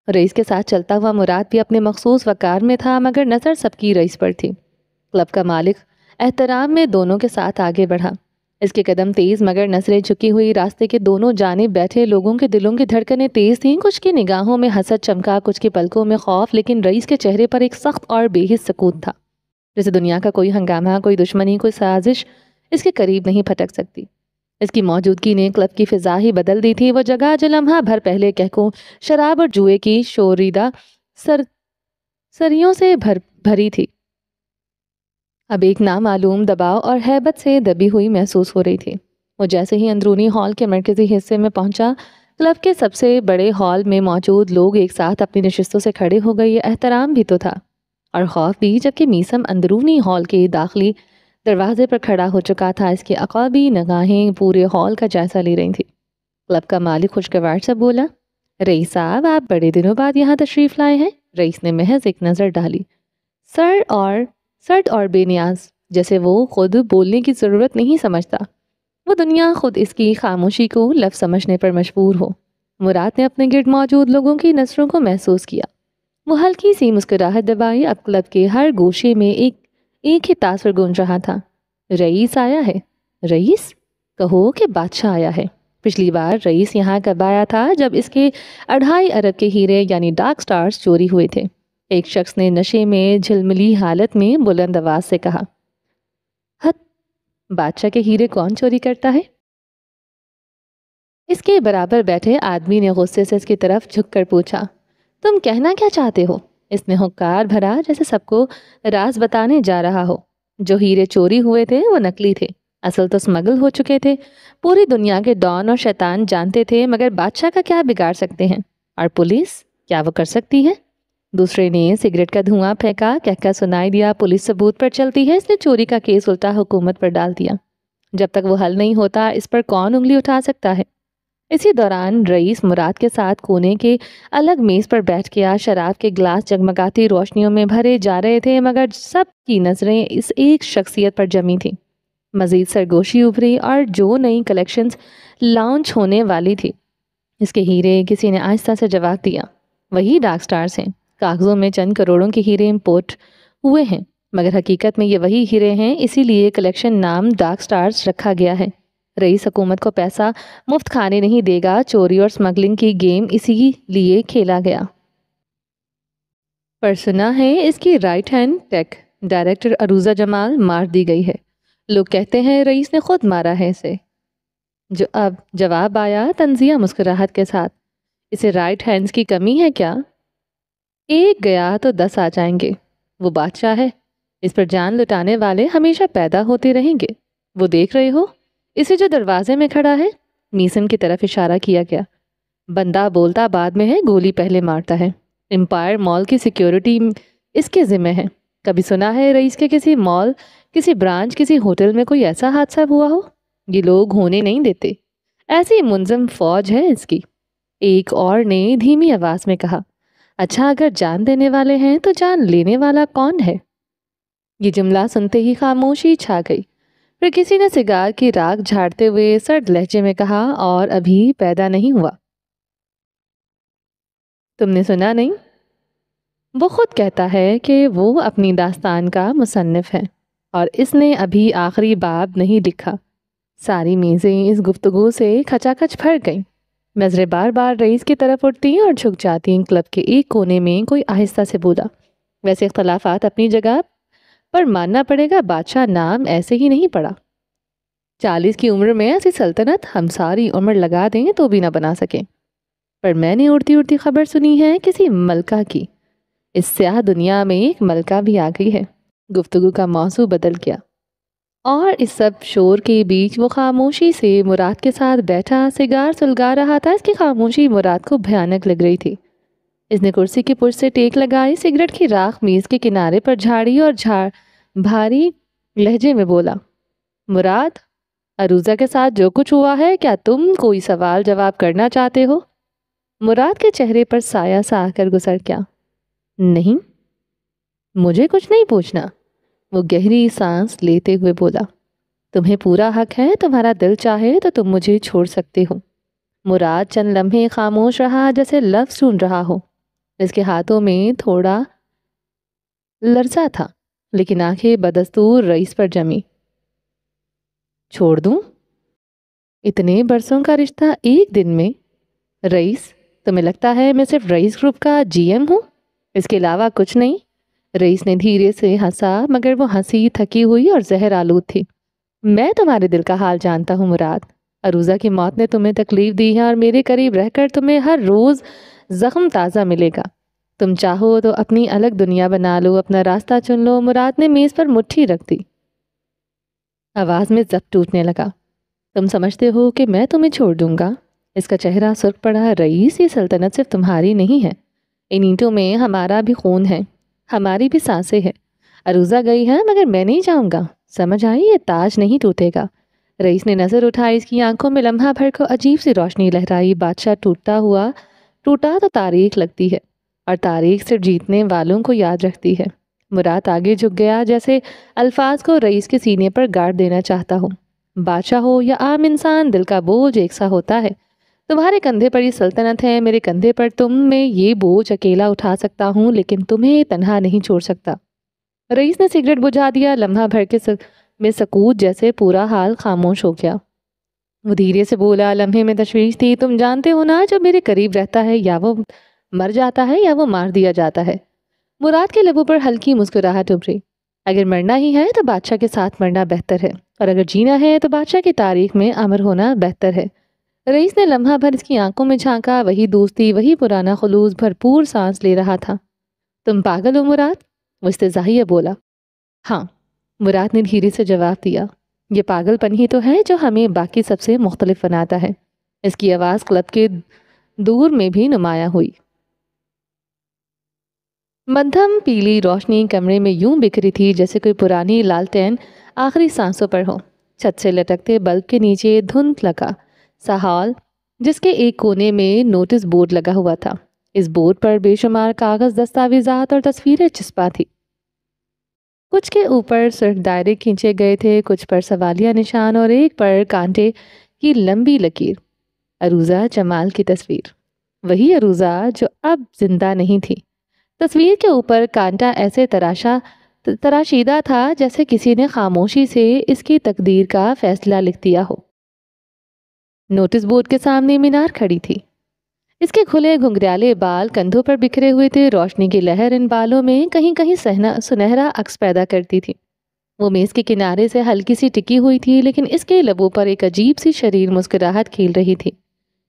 رئیس کے ساتھ چلتا ہوا مراد بھی اپنے مخصوص وقار میں تھا، مگر نظر سب کی رئیس پر تھی۔ کلب کا مالک احترام میں دونوں کے ساتھ آگے بڑھا، اس کے قدم تیز مگر نظریں جھکی ہوئی۔ راستے کے دونوں جانب بیٹھے لوگوں کے دلوں کی دھڑکنیں تیز تھیں، کچھ کی نگاہوں میں حسد چمکا، کچھ کی پلکوں میں خوف، لیکن رئیس کے چہرے پر ایک سخت اور بے حس سکون تھا، جیسے دنیا کا کوئی ہنگامہ، کوئی دشمنی، کوئی سازش اس کے قریب نہیں پھٹک سکتی۔ اس کی موجودگی نے کلب کی فضا ہی بدل دی تھی۔ وہ جگہ جو لمحہ بھر پہلے کہکوں، شراب اور جوئے کی شوریدہ سریوں سے بھری تھی، اب ایک نامعلوم دباؤ اور ہیبت سے دبی ہوئی محسوس ہو رہی تھی۔ وہ جیسے ہی اندرونی ہال کے مرکزی حصے میں پہنچا، کلب کے سب سے بڑے ہال میں موجود لوگ ایک ساتھ اپنی نشستوں سے کھڑے ہو گئے۔ یہ احترام بھی تو تھا اور خوف بھی، جبکہ میسم اندرونی ہال کے داخلی دروازے پر کھڑا ہو چکا تھا۔ اس کی عقابی نگاہیں پورے ہال کا جائزہ لے رہی تھی۔ کلب کا مالک خوشگوار سے بولا، رئیس صاحب آپ بڑے دنوں بعد یہاں تشریف لائے ہیں۔ رئیس نے محض ایک نظر ڈالی، سرد اور بے نیاز، جیسے وہ خود بولنے کی ضرورت نہیں سمجھتا، وہ دنیا خود اس کی خاموشی کو لفظ سمجھنے پر مجبور ہو۔ مراد نے اپنے گرد موجود لوگوں کی نظروں کو محسوس کیا، وہ ہلکی سی مسکراہٹ دبائی۔ اب کلب کے ہر گوشے میں ایک ہی تاثر گونج رہا تھا، رئیس آیا ہے، رئیس کہو کہ بادشاہ آیا ہے۔ پچھلی بار رئیس یہاں کب آیا تھا؟ جب اس کے 2.5 ارب کے ہیرے یعنی ڈارک سٹارز چوری ہوئے تھے، ایک شخص نے نشے میں جھلملی حالت میں بلند آواز سے کہا۔ حد، بادشاہ کے ہیرے کون چوری کرتا ہے؟ اس کے برابر بیٹھے آدمی نے غصے سے اس کی طرف جھک کر پوچھا، تم کہنا کیا چاہتے ہو؟ اس نے ہنکار بھرا جیسے سب کو راز بتانے جا رہا ہو۔ جو ہیرے چوری ہوئے تھے وہ نکلی تھے، اصل تو اسمگل ہو چکے تھے۔ پوری دنیا کے ڈان اور شیطان جانتے تھے، مگر بادشاہ کا کیا بگاڑ سکتے ہیں؟ اور پولیس کیا وہ کر سکتی ہے؟ دوسرے نے سگریٹ کا دھواں پھینکا، کہہ سنائی دیا، پولیس ثبوت پر چلتی ہے، اس نے چوری کا کیس الٹا حکومت پر ڈال دیا۔ جب تک وہ حل نہیں ہوتا اس پر کون انگلی اٹھا سکتا ہے؟ اسی دوران رئیس مراد کے ساتھ کونے کے الگ میز پر بیٹھ گیا۔ شراب کے گلاس جگمگاتی روشنیوں میں بھرے جا رہے تھے، مگر سب کی نظریں اس ایک شخصیت پر جمی تھیں۔ مزید سرگوشی ابھری اور جو نئی کلیکشنز لانچ ہونے والی تھی، اس کے ہیرے کسی نے آہستہ سے جواب دیا۔ وہی ڈارک سٹارز ہیں، کاغذوں میں چند کروڑوں کے ہیرے امپورٹ ہوئے ہیں، مگر حقیقت میں یہ وہی ہیرے ہیں، اسی لیے کلیکشن نام ڈارک سٹارز رکھا گیا ہے۔ رئیس حکومت کو پیسہ مفت کھانے نہیں دے گا، چوری اور سمگلنگ کی گیم اسی لیے کھیلا گیا۔ پر سنا ہے اس کی رائٹ ہینڈ ٹیک ڈائریکٹر عروضہ جمال مار دی گئی ہے۔ لوگ کہتے ہیں رئیس نے خود مارا ہے اسے۔ جو اب جواب آیا تنزیہ مسکراہٹ کے ساتھ، اسے رائٹ ہینڈز کی کمی ہے کیا؟ ایک گیا تو 10 آ جائیں گے، وہ بادشاہ ہے، اس پر جان لٹانے والے ہمیشہ پیدا ہوتے رہیں گے۔ وہ دیکھ رہے ہو اسے جو دروازے میں کھڑا ہے؟ میسن کی طرف اشارہ کیا گیا۔ بندہ بولتا بعد میں ہے، گولی پہلے مارتا ہے۔ امپائر مال کی سیکیورٹی اس کے ذمہ ہے۔ کبھی سنا ہے رئیس کے کسی مال، کسی برانچ، کسی ہوٹل میں کوئی ایسا حادثہ ہوا ہو؟ یہ لوگ ہونے نہیں دیتے، ایسی منظم فوج ہے اس کی۔ ایک اور نے دھیمی آواز میں کہا، اچھا اگر جان دینے والے ہیں تو جان لینے والا کون ہے؟ یہ جملہ سنتے ہی خاموشی چھا گئی۔ پھر کسی نے سگار کی راکھ جھاڑتے ہوئے سرد لہجے میں کہا، اور ابھی پیدا نہیں ہوا۔ تم نے سنا نہیں؟ وہ خود کہتا ہے کہ وہ اپنی داستان کا مصنف ہے اور اس نے ابھی آخری باب نہیں لکھا۔ ساری میزیں اس گفتگو سے کھچا کھچ بھر گئیں۔ نظریں بار بار رئیس کی طرف اٹھتی اور جھک جاتی۔ کلب کے ایک کونے میں کوئی آہستہ سے بولا، ویسے اختلافات اپنی جگہ، پر ماننا پڑے گا بادشاہ نام ایسے ہی نہیں پڑا۔ 40 کی عمر میں ایسی سلطنت ہم ساری عمر لگا دیں تو بھی نہ بنا سکیں۔ پر میں نے اڑتی اڑتی خبر سنی ہے کسی ملکہ کی۔ اس سیاہ دنیا میں ایک ملکہ بھی آ گئی ہے۔ گفتگو کا موضوع بدل گیا اور اس سب شور کے بیچ وہ خاموشی سے مراد کے ساتھ بیٹھا سگار سلگا رہا تھا۔ اس کی خاموشی مراد کو بھیانک لگ رہی تھی۔ اس نے کرسی کی پشت سے ٹیک لگائی، سگریٹ کی راکھ میز کے کنارے پر جھاڑی اور بھاری لہجے میں بولا، مراد، عروضہ کے ساتھ جو کچھ ہوا ہے، کیا تم کوئی سوال جواب کرنا چاہتے ہو؟ مراد کے چہرے پر سایہ سا آ کر گزر گیا۔ نہیں، مجھے کچھ نہیں پوچھنا، وہ گہری سانس لیتے ہوئے بولا۔ تمہیں پورا حق ہے، تمہارا دل چاہے تو تم مجھے چھوڑ سکتے ہو۔ مراد چند لمحے خاموش رہا، جیسے لفظ ڈھونڈ رہا ہو۔ اس کے ہاتھوں میں تھوڑا لرزہ تھا، لیکن آنکھیں بدستور رئیس پر جمی۔ چھوڑ دوں؟ اتنے برسوں کا رشتہ ایک دن میں؟ رئیس، تمہیں لگتا ہے میں صرف رئیس گروپ کا جی ایم ہوں، اس کے علاوہ کچھ نہیں؟ رئیس نے دھیرے سے ہنسا، مگر وہ ہنسی تھکی ہوئی اور زہر آلود تھی۔ میں تمہارے دل کا حال جانتا ہوں مراد۔ عروضہ کی موت نے تمہیں تکلیف دی ہے اور میرے قریب رہ کر تمہیں ہر روز زخم تازہ ملے گا۔ تم چاہو تو اپنی الگ دنیا بنا لو، اپنا راستہ چن لو۔ مراد نے میز پر مٹھی رکھ دی، آواز میں ضبط ٹوٹنے لگا۔ تم سمجھتے ہو کہ میں تمہیں چھوڑ دوں گا؟ اس کا چہرہ سرخ پڑا۔ رئیس، یہ سلطنت صرف تمہاری نہیں ہے، ان اینٹوں میں ہمارا بھی خون ہے، ہماری بھی سانسیں ہیں۔ عروضہ گئی ہے مگر میں نہیں جاؤں گا، سمجھ آئی؟ یہ تاج نہیں ٹوٹے گا۔ رئیس نے نظر اٹھائی، اس کی آنکھوں میں لمحہ بھر کو عجیب سی روشنی لہرائی۔ بادشاہ ٹوٹا تو تاریخ لگتی ہے، اور تاریخ صرف جیتنے والوں کو یاد رکھتی ہے۔ مراد آگے جھک گیا، جیسے الفاظ کو رئیس کے سینے پر گاڑ دینا چاہتا ہو۔ بادشاہ ہو یا عام انسان، دل کا بوجھ ایک سا ہوتا ہے۔ تمہارے کندھے پر یہ سلطنت ہے، میرے کندھے پر تم میں یہ بوجھ اکیلا اٹھا سکتا ہوں، لیکن تمہیں تنہا نہیں چھوڑ سکتا۔ رئیس نے سگریٹ بجھا دیا۔ لمحہ بھر کے میں سکوت، جیسے پورا حال خاموش ہو گیا۔ وہ دھیرے سے بولا، لمحے میں تشویش تھی، تم جانتے ہو نا، جو میرے قریب رہتا ہے یا وہ مر جاتا ہے یا وہ مار دیا جاتا ہے۔ مراد کے لبوں پر ہلکی مسکراہٹ ابھری۔ اگر مرنا ہی ہے تو بادشاہ کے ساتھ مرنا بہتر ہے، اور اگر جینا ہے تو بادشاہ کی تاریخ میں امر ہونا بہتر ہے۔ رئیس نے لمحہ بھر اس کی آنکھوں میں جھانکا، وہی دوستی، وہی پرانا خلوص، بھرپور سانس لے رہا تھا۔ تم پاگل ہو مراد؟ وہ استہزائیہ بولا۔ ہاں، مراد نے دھیرے سے جواب دیا، یہ پاگل پن ہی تو ہے جو ہمیں باقی سب سے مختلف بناتا ہے۔ اس کی آواز کلب کے دور میں بھی نمایاں ہوئی۔ مدھم پیلی روشنی کمرے میں یوں بکھری تھی جیسے کوئی پرانی لالٹین آخری سانسوں پر ہو۔ چھت سے لٹکتے بلب کے نیچے دھند لگا سا ہال، جس کے ایک کونے میں نوٹس بورڈ لگا ہوا تھا۔ اس بورڈ پر بے شمار کاغذ، دستاویزات اور تصویریں چسپاں تھی۔ کچھ کے اوپر صرف دائرے کھینچے گئے تھے، کچھ پر سوالیہ نشان اور ایک پر کانٹے کی لمبی لکیر۔ عروضہ جمال کی تصویر، وہی عروضہ جو اب زندہ نہیں تھی۔ تصویر کے اوپر کانٹا ایسے تراشیدہ تھا جیسے کسی نے خاموشی سے اس کی تقدیر کا فیصلہ لکھ دیا ہو۔ نوٹس بورڈ کے سامنے مینار کھڑی تھی۔ اس کے کھلے گھنگریالے بال کندھوں پر بکھرے ہوئے تھے۔ روشنی کی لہر ان بالوں میں کہیں کہیں سنہرا عکس پیدا کرتی تھی۔ وہ میز کے کنارے سے ہلکی سی ٹکی ہوئی تھی، لیکن اس کے لبوں پر ایک عجیب سی شریر مسکراہٹ کھیل رہی تھی۔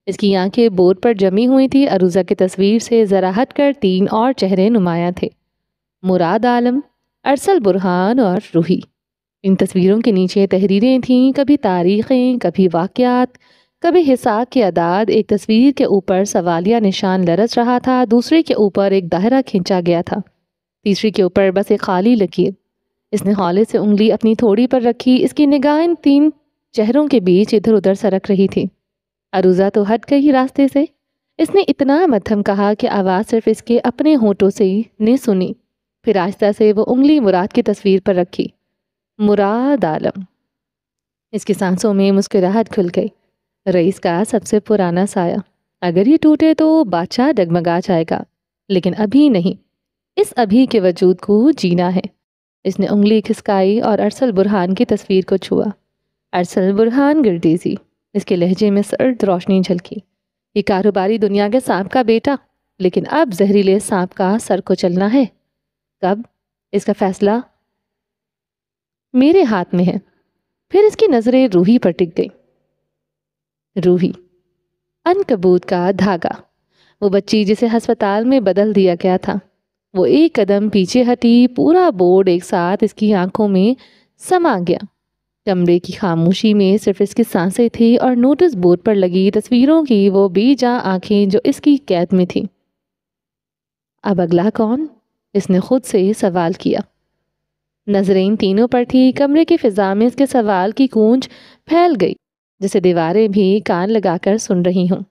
اس کی آنکھیں بورڈ پر جمی ہوئی تھی۔ عروضہ کی تصویر سے ذرا ہٹ کر 3 اور چہرے نمایاں تھے، مراد عالم، ارسل برہان اور روحی۔ ان تصویروں کے نیچے تحریریں تھیں، کبھی تاریخیں، کبھی واقعات، کبھی حساب کی اعداد۔ ایک تصویر کے اوپر سوالیہ نشان لرز رہا تھا، دوسرے کے اوپر ایک دائرہ کھینچا گیا تھا، تیسری کے اوپر بس ایک خالی لکیر۔ اس نے ہولے سے انگلی اپنی تھوڑی پر رکھی۔ اس کی نگاہ ان 3 چہروں کے بیچ ادھر ادھر سرک رہی تھی۔ عروضہ تو ہٹ گئی راستے سے۔ اس نے اتنا مدھم کہا کہ آواز صرف اس کے اپنے ہونٹوں سے نے سنی۔ پھر آہستہ سے وہ انگلی مراد کی تصویر پر رکھی، مراد عالم۔ اس کی سانسوں میں مسکراہٹ کھل گئی۔ رئیس کا سب سے پرانا سایہ، اگر یہ ٹوٹے تو بادشاہ ڈگمگا جائے گا، لیکن ابھی نہیں۔ اس ابھی کے وجود کو جینا ہے۔ اس نے انگلی کھسکائی اور ارسل برہان کی تصویر کو چھوا۔ ارسل برہان گردیزی، اس کے لہجے میں سرد روشنی جھلکی۔ یہ کاروباری دنیا کے سانپ کا بیٹا، لیکن اب زہریلے سانپ کا سر کو چلنا ہے۔ کب؟ اس کا فیصلہ میرے ہاتھ میں ہے۔ پھر اس کی نظریں روحی پر ٹک گئی۔ روحی، عنکبوت کا دھاگا، وہ بچی جسے ہسپتال میں بدل دیا گیا تھا۔ وہ ایک قدم پیچھے ہٹی، پورا بورڈ ایک ساتھ اس کی آنکھوں میں سما گیا۔ کمرے کی خاموشی میں صرف اس کی سانسیں تھی اور نوٹس بورڈ پر لگی تصویروں کی وہ بے جاں آنکھیں جو اس کی قید میں تھیں۔ اب اگلا کون؟ اس نے خود سے سوال کیا۔ نظریں ان تینوں پر تھی۔ کمرے کی فضا میں اس کے سوال کی گونج پھیل گئی، جسے دیواریں بھی کان لگا کر سن رہی ہوں۔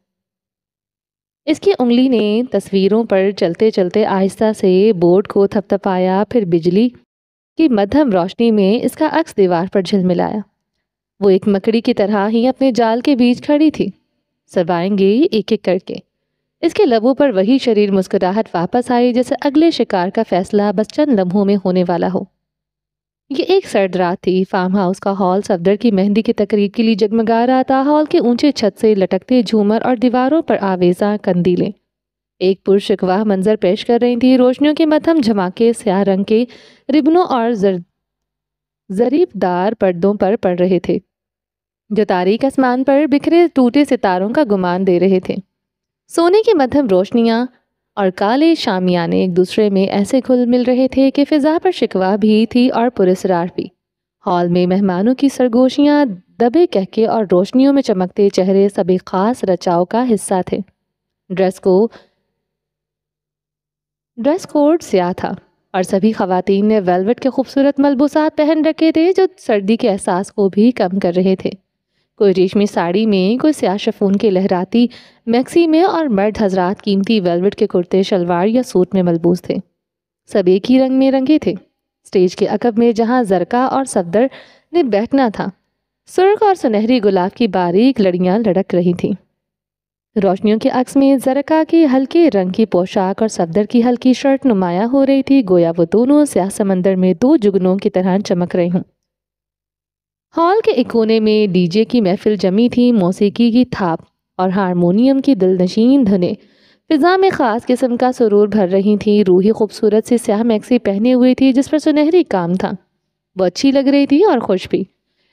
اس کی انگلی نے تصویروں پر چلتے چلتے آہستہ سے بورڈ کو تھپتھپایا، پھر بجلی کی مدھم روشنی میں اس کا عکس دیوار پر جھلملایا۔ وہ ایک مکڑی کی طرح ہی اپنے جال کے بیچ کھڑی تھی۔ سب آئیں گے ایک ایک کر کے۔ اس کے لبوں پر وہی شریر مسکراہٹ واپس آئی، جیسے اگلے شکار کا فیصلہ بس چند لمحوں میں ہونے والا ہو۔ یہ ایک سرد رات تھی۔ فارم ہاؤس کا ہال صفدر کی مہندی کی تقریب کے لیے جگمگا رہا تھا۔ ہال کے اونچے چھت سے لٹکتے جھومر اور دیواروں پر آویزاں کندیلیں ایک پرشکواہ منظر پیش کر رہی تھی۔ روشنیوں کے مدھم جھماکے سیاہ رنگ کے ربنوں اور ظریف دار پردوں پر پڑ رہے تھے، جو تاریک آسمان پر بکھرے ٹوٹے ستاروں کا گمان دے رہے تھے۔ سونے کی مدھم روشنیاں اور کالے شامیانے ایک دوسرے میں ایسے گھل مل رہے تھے کہ فضا پر شکوہ بھی تھی اور پراسرار بھی۔ ہال میں مہمانوں کی سرگوشیاں، دبے کہکے اور روشنیوں میں چمکتے چہرے سب ایک خاص رچاؤ کا حصہ تھے۔ ڈریس کوڈ سیاہ تھا اور سبھی خواتین نے ویلوٹ کے خوبصورت ملبوسات پہن رکھے تھے جو سردی کے احساس کو بھی کم کر رہے تھے۔ کوئی ریشمی ساڑی میں، کوئی سیاہ شفون کے لہراتی میکسی میں، اور مرد حضرات قیمتی ویلوٹ کے کرتے شلوار یا سوٹ میں ملبوس تھے۔ سب ایک ہی رنگ میں رنگے تھے۔ سٹیج کے عقب میں جہاں زرکا اور صفدر نے بیٹھنا تھا، سرخ اور سنہری گلاب کی باریک لڑیاں لڑک رہی تھیں۔ روشنیوں کے عکس میں زرکا کی ہلکے رنگ کی پوشاک اور صفدر کی ہلکی شرٹ نمایاں ہو رہی تھی، گویا وہ دونوں سیاہ سمندر میں 2 جگنوں کی طرح چمک رہے ہوں۔ ہال کے ایک کونے میں ڈی جے کی محفل جمی تھی۔ موسیقی کی تھاپ اور ہارمونیم کی دلنشین دھنیں فضا میں خاص قسم کا سرور بھر رہی تھی۔ روحی خوبصورت سی سیاہ میکسی پہنے ہوئی تھی جس پر سنہری کام تھا۔ وہ اچھی لگ رہی تھی اور خوش بھی۔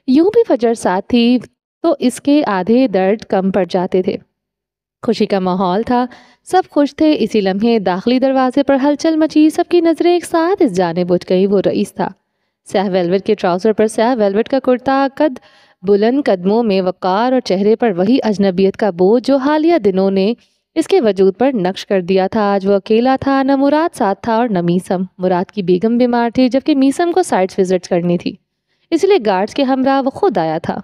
یوں بھی فجر ساتھ تھی تو اس کے آدھے درد کم پڑ جاتے تھے۔ خوشی کا ماحول تھا، سب خوش تھے۔ اسی لمحے داخلی دروازے پر ہلچل مچی، سب کی نظریں ایک ساتھ اس جانب اٹھ گئی۔ وہ رئیس تھا، سیاہ ویلویٹ کے ٹراؤزر پر سیاہ ویلویٹ کا کرتا، قد بلند، قدموں میں وقار اور چہرے پر وہی اجنبیت کا بوجھ جو حالیہ دنوں نے اس کے وجود پر نقش کر دیا تھا۔ آج وہ اکیلا تھا، نہ مراد ساتھ تھا اور نہ میسم۔ مراد کی بیگم بیمار تھی، جبکہ میسم کو سائٹس وزٹس کرنی تھی، اس لیے گارڈز کے ہمراہ وہ خود آیا تھا۔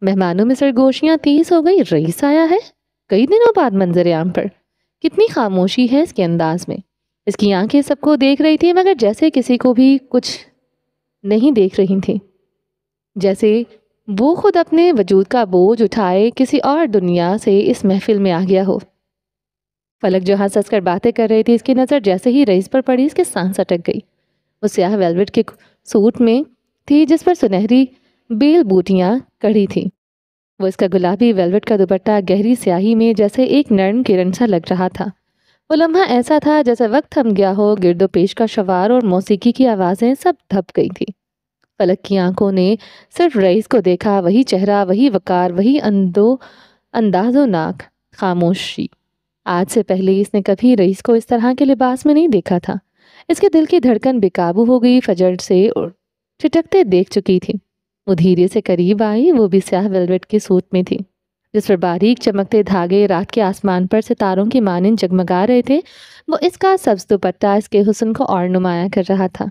مہمانوں میں سرگوشیاں تیز ہو گئی۔ رئیس آیا ہے کئی دنوں بعد منظر عام پر، کتنی خاموشی ہے اس کے انداز میں۔ اس کی آنکھیں سب کو دیکھ رہی تھی، مگر جیسے کسی کو بھی کچھ نہیں دیکھ رہی تھی، جیسے وہ خود اپنے وجود کا بوجھ اٹھائے کسی اور دنیا سے اس محفل میں آ گیا ہو۔ فلک جو ہنس ہنس کر باتیں کر رہی تھی، اس کی نظر جیسے ہی رئیس پر پڑی، اس کے سانس اٹک گئی۔ وہ سیاہ ویلویٹ کے سوٹ میں تھی جس پر سنہری بیل بوٹیاں کڑھی تھیں۔ وہ اس کا گلابی ویلویٹ کا دوپٹہ گہری سیاہی میں جیسے ایک نرم کرن سا لگ رہا تھا۔ وہ لمحہ ایسا تھا جیسے وقت تھم گیا ہو، گرد و پیش کا شوار اور موسیقی کی آوازیں سب دھپ گئی تھی۔ فلک کی آنکھوں نے صرف رئیس کو دیکھا، وہی چہرہ، وہی وقار، وہی انداز و ناک، خاموشی۔ آج سے پہلے اس نے کبھی رئیس کو اس طرح کے لباس میں نہیں دیکھا تھا۔ اس کے دل کی دھڑکن بے قابو ہو گئی، فجر سے ٹھٹکتے دیکھ چکی تھی۔ وہ دھیرے سے قریب آئی، وہ بھی سیاہ ویلویٹ کے سوٹ میں تھی، جس پر باریک چمکتے دھاگے رات کے آسمان پر ستاروں کی مانند جگمگا رہے تھے۔ وہ اس کا سبز دوپٹہ اس کے حسن کو اور نمایاں کر رہا تھا۔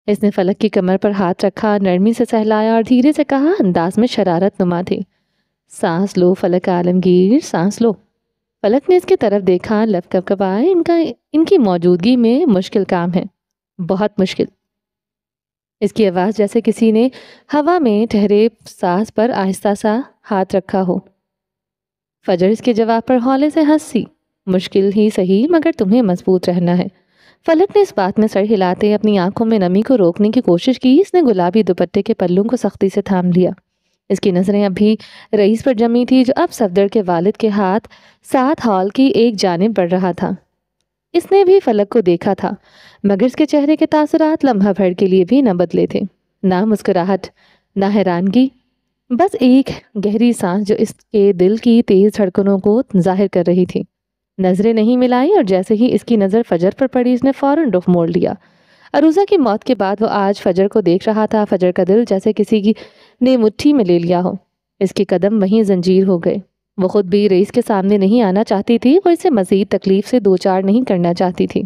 اس نے فلک کی کمر پر ہاتھ رکھا، نرمی سے سہلایا اور دھیرے سے کہا، انداز میں شرارت نما تھی، سانس لو فلک عالمگیر، سانس لو۔ فلک نے اس کی طرف دیکھا، لب کپکپائے۔ ان کی موجودگی میں مشکل کام ہے، بہت مشکل۔ اس کی آواز جیسے کسی نے ہوا میں ٹھہرے ساز پر آہستہ سا ہاتھ رکھا ہو۔ فجر اس کے جواب پر ہولے سے ہنسی، مشکل ہی صحیح، مگر تمہیں مضبوط رہنا ہے۔ فلک نے اس بات میں سر ہلاتے اپنی آنکھوں میں نمی کو روکنے کی کوشش کی۔ اس نے گلابی دوپٹے کے پلوں کو سختی سے تھام لیا۔ اس کی نظریں ابھی رئیس پر جمی تھی، جو اب صفدر کے والد کے ہاتھ ساتھ ہال کی ایک جانب بڑھ رہا تھا۔ اس نے بھی فلک کو دیکھا تھا، مگر اس کے چہرے کے تاثرات لمحہ بھر کے لیے بھی نہ بدلے تھے، نہ مسکراہٹ، نہ حیرانگی، بس ایک گہری سانس جو اس کے دل کی تیز دھڑکنوں کو ظاہر کر رہی تھی۔ نظریں نہیں ملائی، اور جیسے ہی اس کی نظر فجر پر پڑی، اس نے فوراً رخ موڑ لیا۔ عروضہ کی موت کے بعد وہ آج فجر کو دیکھ رہا تھا، فجر کا دل جیسے کسی نے مٹھی میں لے لیا ہو۔ اس کے قدم وہیں زنجیر ہو گئے۔ وہ خود بھی رئیس کے سامنے نہیں آنا چاہتی تھی، وہ اسے مزید تکلیف سے دوچار نہیں کرنا چاہتی تھی،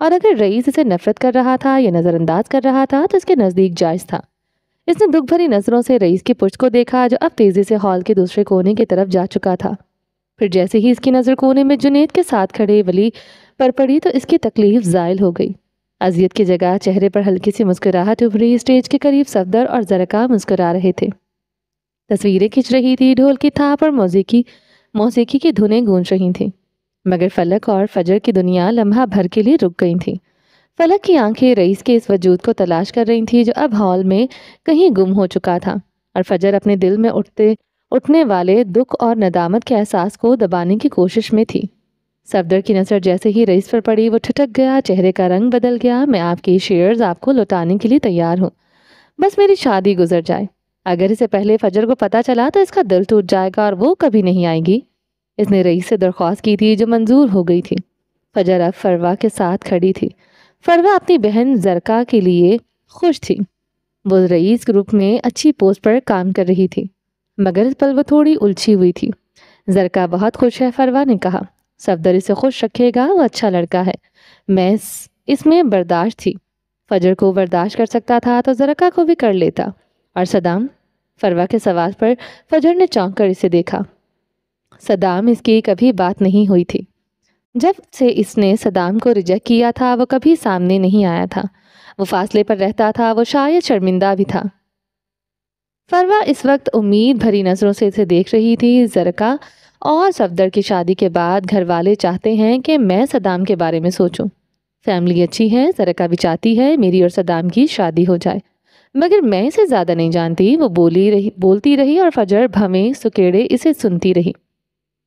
اور اگر رئیس اسے نفرت کر رہا تھا یا نظر انداز کر رہا تھا تو اس کے نزدیک جائز تھا۔ اس نے دکھ بھری نظروں سے رئیس کی پشت کو دیکھا، جو اب تیزی سے ہال کے دوسرے کونے کی طرف جا چکا تھا۔ پھر جیسے ہی اس کی نظر کونے میں جنید کے ساتھ کھڑے ولی پر پڑی تو اس کی تکلیف زائل ہو گئی۔ اذیت کی جگہ چہرے پر ہلکی سی مسکراہٹ ابھری۔ اسٹیج کے قریب صفدر اور زرکا مسکرا رہے تھے، تصویریں کھنچ رہی تھی، ڈھول کی تھاپ اور موسیقی کی دھنیں گونج رہی تھیں، مگر فلک اور فجر کی دنیا لمحہ بھر کے لیے رک گئی تھیں۔ فلک کی آنکھیں رئیس کے اس وجود کو تلاش کر رہی تھیں جو اب ہال میں کہیں گم ہو چکا تھا، اور فجر اپنے دل میں اٹھنے والے دکھ اور ندامت کے احساس کو دبانے کی کوشش میں تھی۔ صفدر کی نظر جیسے ہی رئیس پر پڑی، وہ ٹھٹک گیا، چہرے کا رنگ بدل گیا۔ میں آپ کے شیئرز آپ کو لوٹانے کے لیے تیار ہوں، بس میری شادی گزر جائے۔ اگر اسے پہلے فجر کو پتہ چلا تو اس کا دل ٹوٹ جائے گا اور وہ کبھی نہیں آئے گی۔ اس نے رئیس سے درخواست کی تھی جو منظور ہو گئی تھی۔ فجر اب فروا کے ساتھ کھڑی تھی۔ فروا اپنی بہن زرکا کے لیے خوش تھی۔ وہ رئیس گروپ میں اچھی پوسٹ پر کام کر رہی تھی، مگر اس پل وہ تھوڑی الجھی ہوئی تھی۔ زرکا بہت خوش ہے، فروا نے کہا۔ صفدر اسے خوش رکھے گا، وہ اچھا لڑکا ہے۔ میں اس میں برداشت تھی، فجر کو برداشت کر سکتا تھا تو زرکا کو بھی کر لیتا۔ اور صدام؟ فروا کے سوال پر فجر نے چونک کر اسے دیکھا۔ صدام اس کی کبھی بات نہیں ہوئی تھی۔ جب سے اس نے صدام کو ریجیکٹ کیا تھا وہ کبھی سامنے نہیں آیا تھا، وہ فاصلے پر رہتا تھا، وہ شاید شرمندہ بھی تھا۔ فروا اس وقت امید بھری نظروں سے اسے دیکھ رہی تھی۔ زرکا اور صفدر کی شادی کے بعد گھر والے چاہتے ہیں کہ میں صدام کے بارے میں سوچوں۔ فیملی اچھی ہے، زرکا بھی چاہتی ہے میری اور صدام کی شادی ہو جائے، مگر میں اسے زیادہ نہیں جانتی۔ وہ بولتی رہی اور فجر بھویں سکیڑے اسے سنتی رہی۔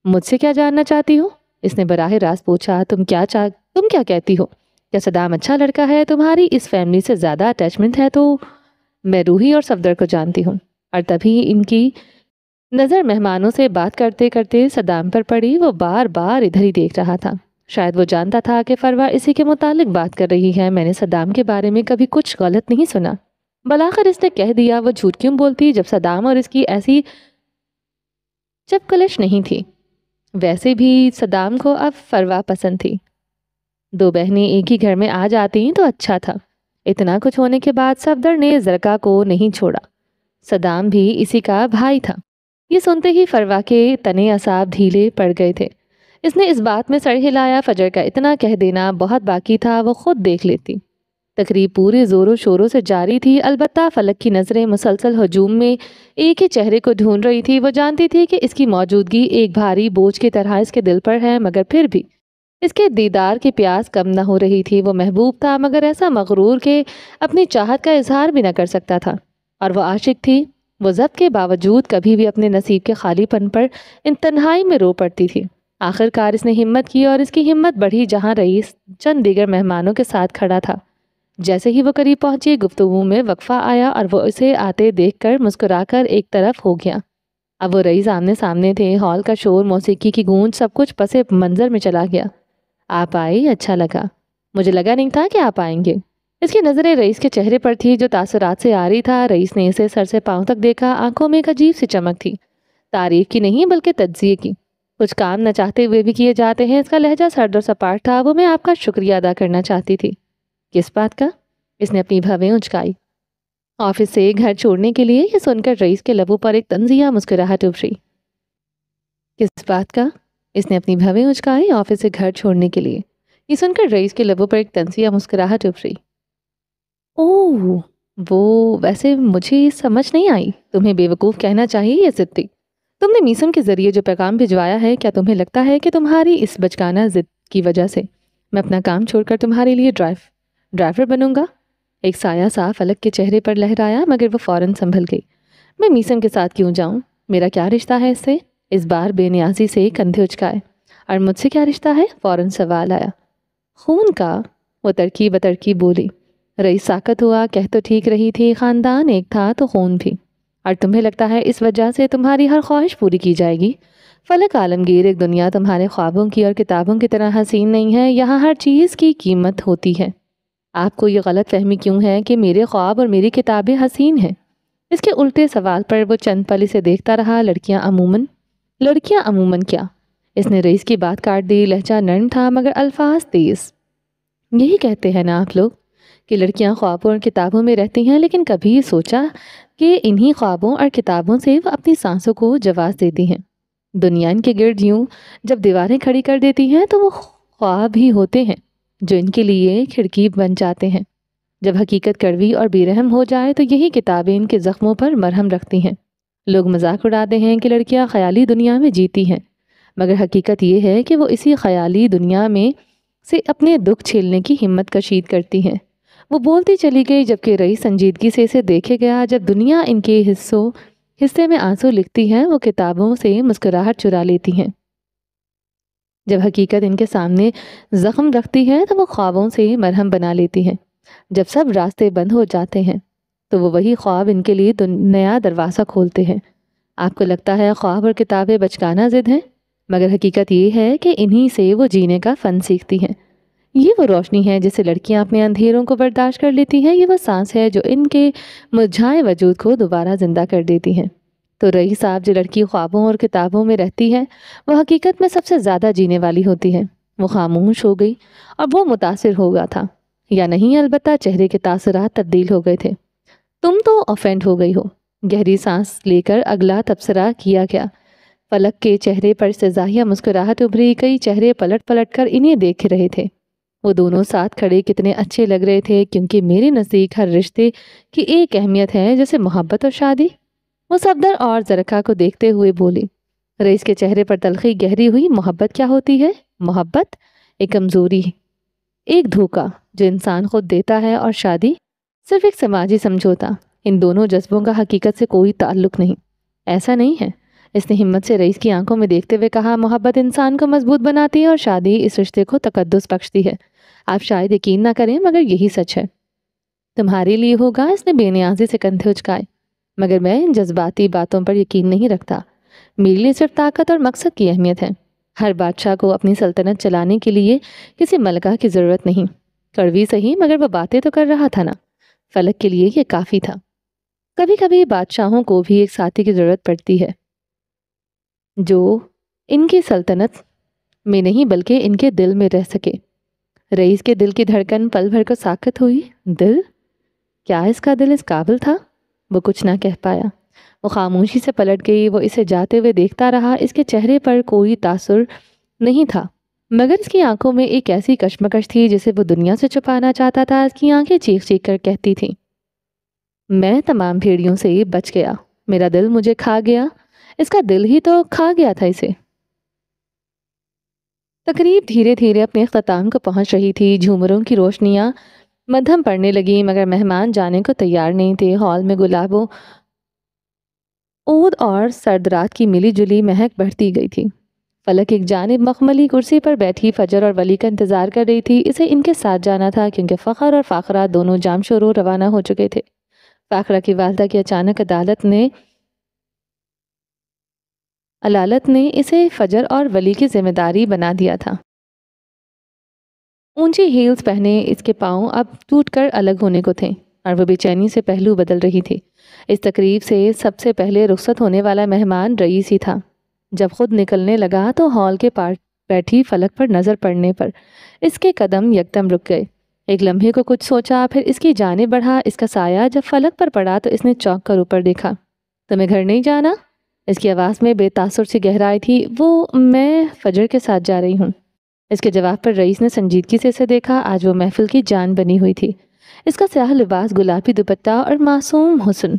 مجھ سے کیا جاننا چاہتی ہو؟ اس نے براہ راست پوچھا۔ تم کیا کہتی ہو؟ کیا صدام اچھا لڑکا ہے؟ تمہاری اس فیملی سے زیادہ اٹیچمنٹ ہے تو میں روحی اور صفدر کو جانتی ہوں، اور تبھی ان کی نظر مہمانوں سے بات کرتے کرتے صدام پر پڑی۔ وہ بار بار ادھر ہی دیکھ رہا تھا۔ شاید وہ جانتا تھا کہ فروا اسی کے متعلق بات کر رہی ہے۔ میں نے صدام کے بارے میں کبھی کچھ غلط نہیں سنا۔ بلاخر اس نے کہہ دیا، وہ جھوٹ کیوں بولتی جب صدام اور اس کی ایسی چپکلش نہیں تھی۔ ویسے بھی صدام کو اب فروا پسند تھی۔ دو بہنیں ایک ہی گھر میں آ جاتی تو اچھا تھا۔ اتنا کچھ ہونے کے بعد صفدر نے زرکا کو نہیں چھوڑا۔ صدام بھی اسی کا بھائی تھا۔ یہ سنتے ہی فروا کے تنے اعصاب ڈھیلے پڑ گئے تھے۔ اس نے اس بات میں سر ہلایا، فجر کا اتنا کہہ دینا بہت باقی تھا، وہ خود دیکھ لیتی۔ تقریب پورے زور و شوروں سے جاری تھی، البتہ فلک کی نظریں مسلسل ہجوم میں ایک ہی چہرے کو ڈھونڈ رہی تھی۔ وہ جانتی تھی کہ اس کی موجودگی ایک بھاری بوجھ کی طرح اس کے دل پر ہے، مگر پھر بھی اس کے دیدار کی پیاس کم نہ ہو رہی تھی۔ وہ محبوب تھا، مگر ایسا مغرور کہ اپنی چاہت کا اظہار بھی نہ کر سکتا تھا، اور وہ عاشق تھی۔ وہ ضبط کے باوجود کبھی بھی اپنے نصیب کے خالی پن پر ان تنہائی میں رو پڑتی تھی۔ آخر کار اس نے ہمت کی، اور اس کی ہمت بڑھی جہاں رئیس چند دیگر مہمانوں کے ساتھ کھڑا تھا۔ جیسے ہی وہ قریب پہنچی، گفتگو میں وقفہ آیا اور وہ اسے آتے دیکھ کر مسکرا کر ایک طرف ہو گیا۔ اب وہ رئیس آمنے سامنے تھے۔ ہال کا شور، موسیقی کی گونج، سب کچھ پس منظر میں چلا گیا۔ آپ آئی، اچھا لگا۔ مجھے لگا نہیں تھا کہ آپ آئیں گے۔ اس کی نظریں رئیس کے چہرے پر تھی جو تاثرات سے آ رہی تھا۔ رئیس نے اسے سر سے پاؤں تک دیکھا، آنکھوں میں ایک عجیب سی چمک تھی، تعریف کی نہیں بلکہ تجزیے کی۔ کچھ کام نہ چاہتے ہوئے بھی کیے جاتے ہیں۔ اس کا لہجہ سرد اور سپاٹ تھا۔ وہ میں آپ کا شکریہ ادا کرنا چاہتی تھی۔ کس بات کا؟ اس نے اپنی بھویں اچکائی۔ آفس سے گھر چھوڑنے کے لیے۔ یہ سن کر رئیس کے لبوں پر ایک طنزیہ مسکراہٹ ابھری۔ کس بات کا؟ اس نے اپنی بھویں اچکائی۔ آفس سے گھر چھوڑنے کے لیے۔ یہ سن کر رئیس کے لبوں پر ایک طنزیہ مسکراہٹ ابھری۔ اوہ، وہ ویسے مجھے سمجھ نہیں آئی۔ تمہیں بیوقوف کہنا چاہیے یا ضدی؟ تم نے میسم کے ذریعے جو پیغام بھجوایا ہے، کیا تمہیں لگتا ہے کہ تمہاری اس بچگانہ ضد کی وجہ سے میں اپنا کام چھوڑ کر تمہارے لیے ڈرائیور بنوں گا؟ ایک سایہ سا فلک کے چہرے پر لہرایا، مگر وہ فوراً سنبھل گئی۔ میں میسم کے ساتھ کیوں جاؤں؟ میرا کیا رشتہ ہے اس سے؟ اس بار بے نیازی سے کندھے اچکائے۔ اور مجھ سے کیا رشتہ ہے؟ فوراً سوال آیا۔ خون کا، وہ ترکیب بترکیب بولی۔ رئیس ساکت ہوا۔ کہہ تو ٹھیک رہی تھی، خاندان ایک تھا تو خون بھی۔ اور تمہیں لگتا ہے اس وجہ سے تمہاری ہر خواہش پوری کی جائے گی؟ فلک عالمگیر، ایک دنیا تمہارے خوابوں کی اور کتابوں کی طرح حسین نہیں ہے۔ یہاں ہر چیز کی قیمت ہوتی ہے۔ آپ کو یہ غلط فہمی کیوں ہے کہ میرے خواب اور میری کتابیں حسین ہیں؟ اس کے الٹے سوال پر وہ چند پل اسے دیکھتا رہا۔ لڑکیاں عموماً کیا؟ اس نے رئیس کی بات کاٹ دی۔ لہجہ نرم تھا مگر الفاظ تیز۔ یہی کہتے ہیں نا آپ لوگ کہ لڑکیاں خوابوں اور کتابوں میں رہتی ہیں، لیکن کبھی یہ سوچا کہ انہی خوابوں اور کتابوں سے وہ اپنی سانسوں کو جواز دیتی ہیں؟ دنیا ان کے گرد یوں جب دیواریں کھڑی کر دیتی ہیں تو وہ خواب ہی ہوتے ہیں جو ان کے لیے کھڑکی بن جاتے ہیں۔ جب حقیقت کڑوی اور بے رحم ہو جائے تو یہی کتابیں ان کے زخموں پر مرہم رکھتی ہیں۔ لوگ مذاق اڑاتے ہیں کہ لڑکیاں خیالی دنیا میں جیتی ہیں، مگر حقیقت یہ ہے کہ وہ اسی خیالی دنیا میں سے اپنے دکھ جھیلنے کی ہمت کشید کرتی ہیں۔ وہ بولتی چلی گئی جبکہ رئیس سنجیدگی سے اسے دیکھے گیا۔ جب دنیا ان کے حصے میں آنسو لکھتی ہے، وہ کتابوں سے مسکراہٹ چرا لیتی ہیں۔ جب حقیقت ان کے سامنے زخم رکھتی ہے تو وہ خوابوں سے مرہم بنا لیتی ہیں۔ جب سب راستے بند ہو جاتے ہیں تو وہ وہی خواب ان کے لیے نیا دروازہ کھولتے ہیں۔ آپ کو لگتا ہے خواب اور کتابیں بچگانہ ضد ہیں، مگر حقیقت یہ ہے کہ انہی سے وہ جینے کا فن سیکھتی ہیں۔ یہ وہ روشنی ہے جسے لڑکیاں اپنے اندھیروں کو برداشت کر لیتی ہیں۔ یہ وہ سانس ہے جو ان کے مرجھائے وجود کو دوبارہ زندہ کر دیتی ہیں۔ تو رئیس صاحب، جو لڑکی خوابوں اور کتابوں میں رہتی ہے وہ حقیقت میں سب سے زیادہ جینے والی ہوتی ہے۔ وہ خاموش ہو گئی اور وہ متاثر ہو گیا تھا یا نہیں، البتہ چہرے کے تاثرات تبدیل ہو گئے تھے۔ تم تو آفینڈ ہو گئی ہو۔ گہری سانس لے کر اگلا تبصرہ کیا گیا۔ فلک کے چہرے پر استزاحیہ مسکراہٹ ابھری۔ کئی چہرے پلٹ پلٹ کر انہیں دیکھ رہے تھے۔ وہ دونوں ساتھ کھڑے کتنے اچھے لگ رہے تھے، کیونکہ میرے نزدیک ہر رشتے کی ایک اہمیت ہے، جیسے محبت اور شادی۔ وہ صفدر اور زرکا کو دیکھتے ہوئے بولی۔ رئیس کے چہرے پر تلخی گہری ہوئی۔ محبت کیا ہوتی ہے؟ محبت ایک کمزوری، ایک دھوکہ جو انسان خود دیتا ہے، اور شادی صرف ایک سماجی سمجھوتا۔ ان دونوں جذبوں کا حقیقت سے کوئی تعلق نہیں۔ ایسا نہیں ہے، اس نے ہمت سے رئیس کی آنکھوں میں دیکھتے ہوئے کہا۔ محبت انسان کو مضبوط بناتی ہے اور شادی اس رشتے کو تقدس بخشتی ہے۔ آپ شاید یقین نہ کریں مگر یہی سچ ہے۔ تمہارے لیے ہوگا، اس نے بے نیازی سے کندھے اچکائے، مگر میں ان جذباتی باتوں پر یقین نہیں رکھتا۔ میرے لیے صرف طاقت اور مقصد کی اہمیت ہے۔ ہر بادشاہ کو اپنی سلطنت چلانے کے لیے کسی ملکہ کی ضرورت نہیں۔ کڑوی صحیح، مگر وہ باتیں تو کر رہا تھا نا۔ فلک کے لیے یہ کافی تھا۔ کبھی کبھی بادشاہوں کو بھی ایک ساتھی کی ضرورت پڑتی ہے جو ان کی سلطنت میں نہیں بلکہ ان کے دل میں رہ سکے۔ رئیس کے دل کی دھڑکن پل بھر کو ساکت ہوئی۔ دل؟ کیا اس کا دل اس قابل تھا؟ وہ کچھ نہ کہہ پایا۔ وہ خاموشی سے پلٹ گئی۔ وہ اسے جاتے ہوئے دیکھتا رہا۔ اس کے چہرے پر کوئی تاثر نہیں تھا، مگر اس کی آنکھوں میں ایک ایسی کشمکش تھی جسے وہ دنیا سے چھپانا چاہتا تھا۔ اس کی آنکھیں چیخ چیخ کر کہتی تھیں، میں تمام بھیڑیوں سے بچ گیا، میرا دل مجھے کھا گیا، اس کا دل ہی تو کھا گیا تھا اسے۔ تقریب دھیرے دھیرے اپنے اختتام کو پہنچ رہی تھی۔ جھومروں کی روشنیاں مدھم پڑنے لگیں، مگر مہمان جانے کو تیار نہیں تھے۔ ہال میں گلابوں، عود اور سرد رات کی ملی جلی مہک بڑھتی گئی تھی۔ فلک ایک جانب مخملی کرسی پر بیٹھی فجر اور ولی کا انتظار کر رہی تھی۔ اسے ان کے ساتھ جانا تھا کیونکہ فخر اور فاخرہ دونوں جام شورو روانہ ہو چکے تھے۔ فاخرہ کی والدہ کی اچانک علالت نے اسے فجر اور ولی کی ذمہ داری بنا دیا تھا۔ اونچی ہیلز پہنے اس کے پاؤں اب ٹوٹ کر الگ ہونے کو تھے اور وہ بے چینی سے پہلو بدل رہی تھی۔ اس تقریب سے سب سے پہلے رخصت ہونے والا مہمان رئیس ہی تھا۔ جب خود نکلنے لگا تو ہال کے پاس بیٹھی فلک پر نظر پڑنے پر اس کے قدم یکدم رک گئے۔ ایک لمحے کو کچھ سوچا، پھر اس کی جانب بڑھا۔ اس کا سایہ جب فلک پر پڑا تو اس نے چونک کر اوپر دیکھا۔ تمہیں گھر نہیں جانا؟ اس کی آواز میں بے تاثر سی گہرائی تھی۔ میں فجر کے ساتھ جا رہی ہوں۔ اس کے جواب پر رئیس نے سنجیدگی سے اسے دیکھا۔ آج وہ محفل کی جان بنی ہوئی تھی۔ اس کا سیاہ لباس، گلابی دوپٹہ اور معصوم حسن،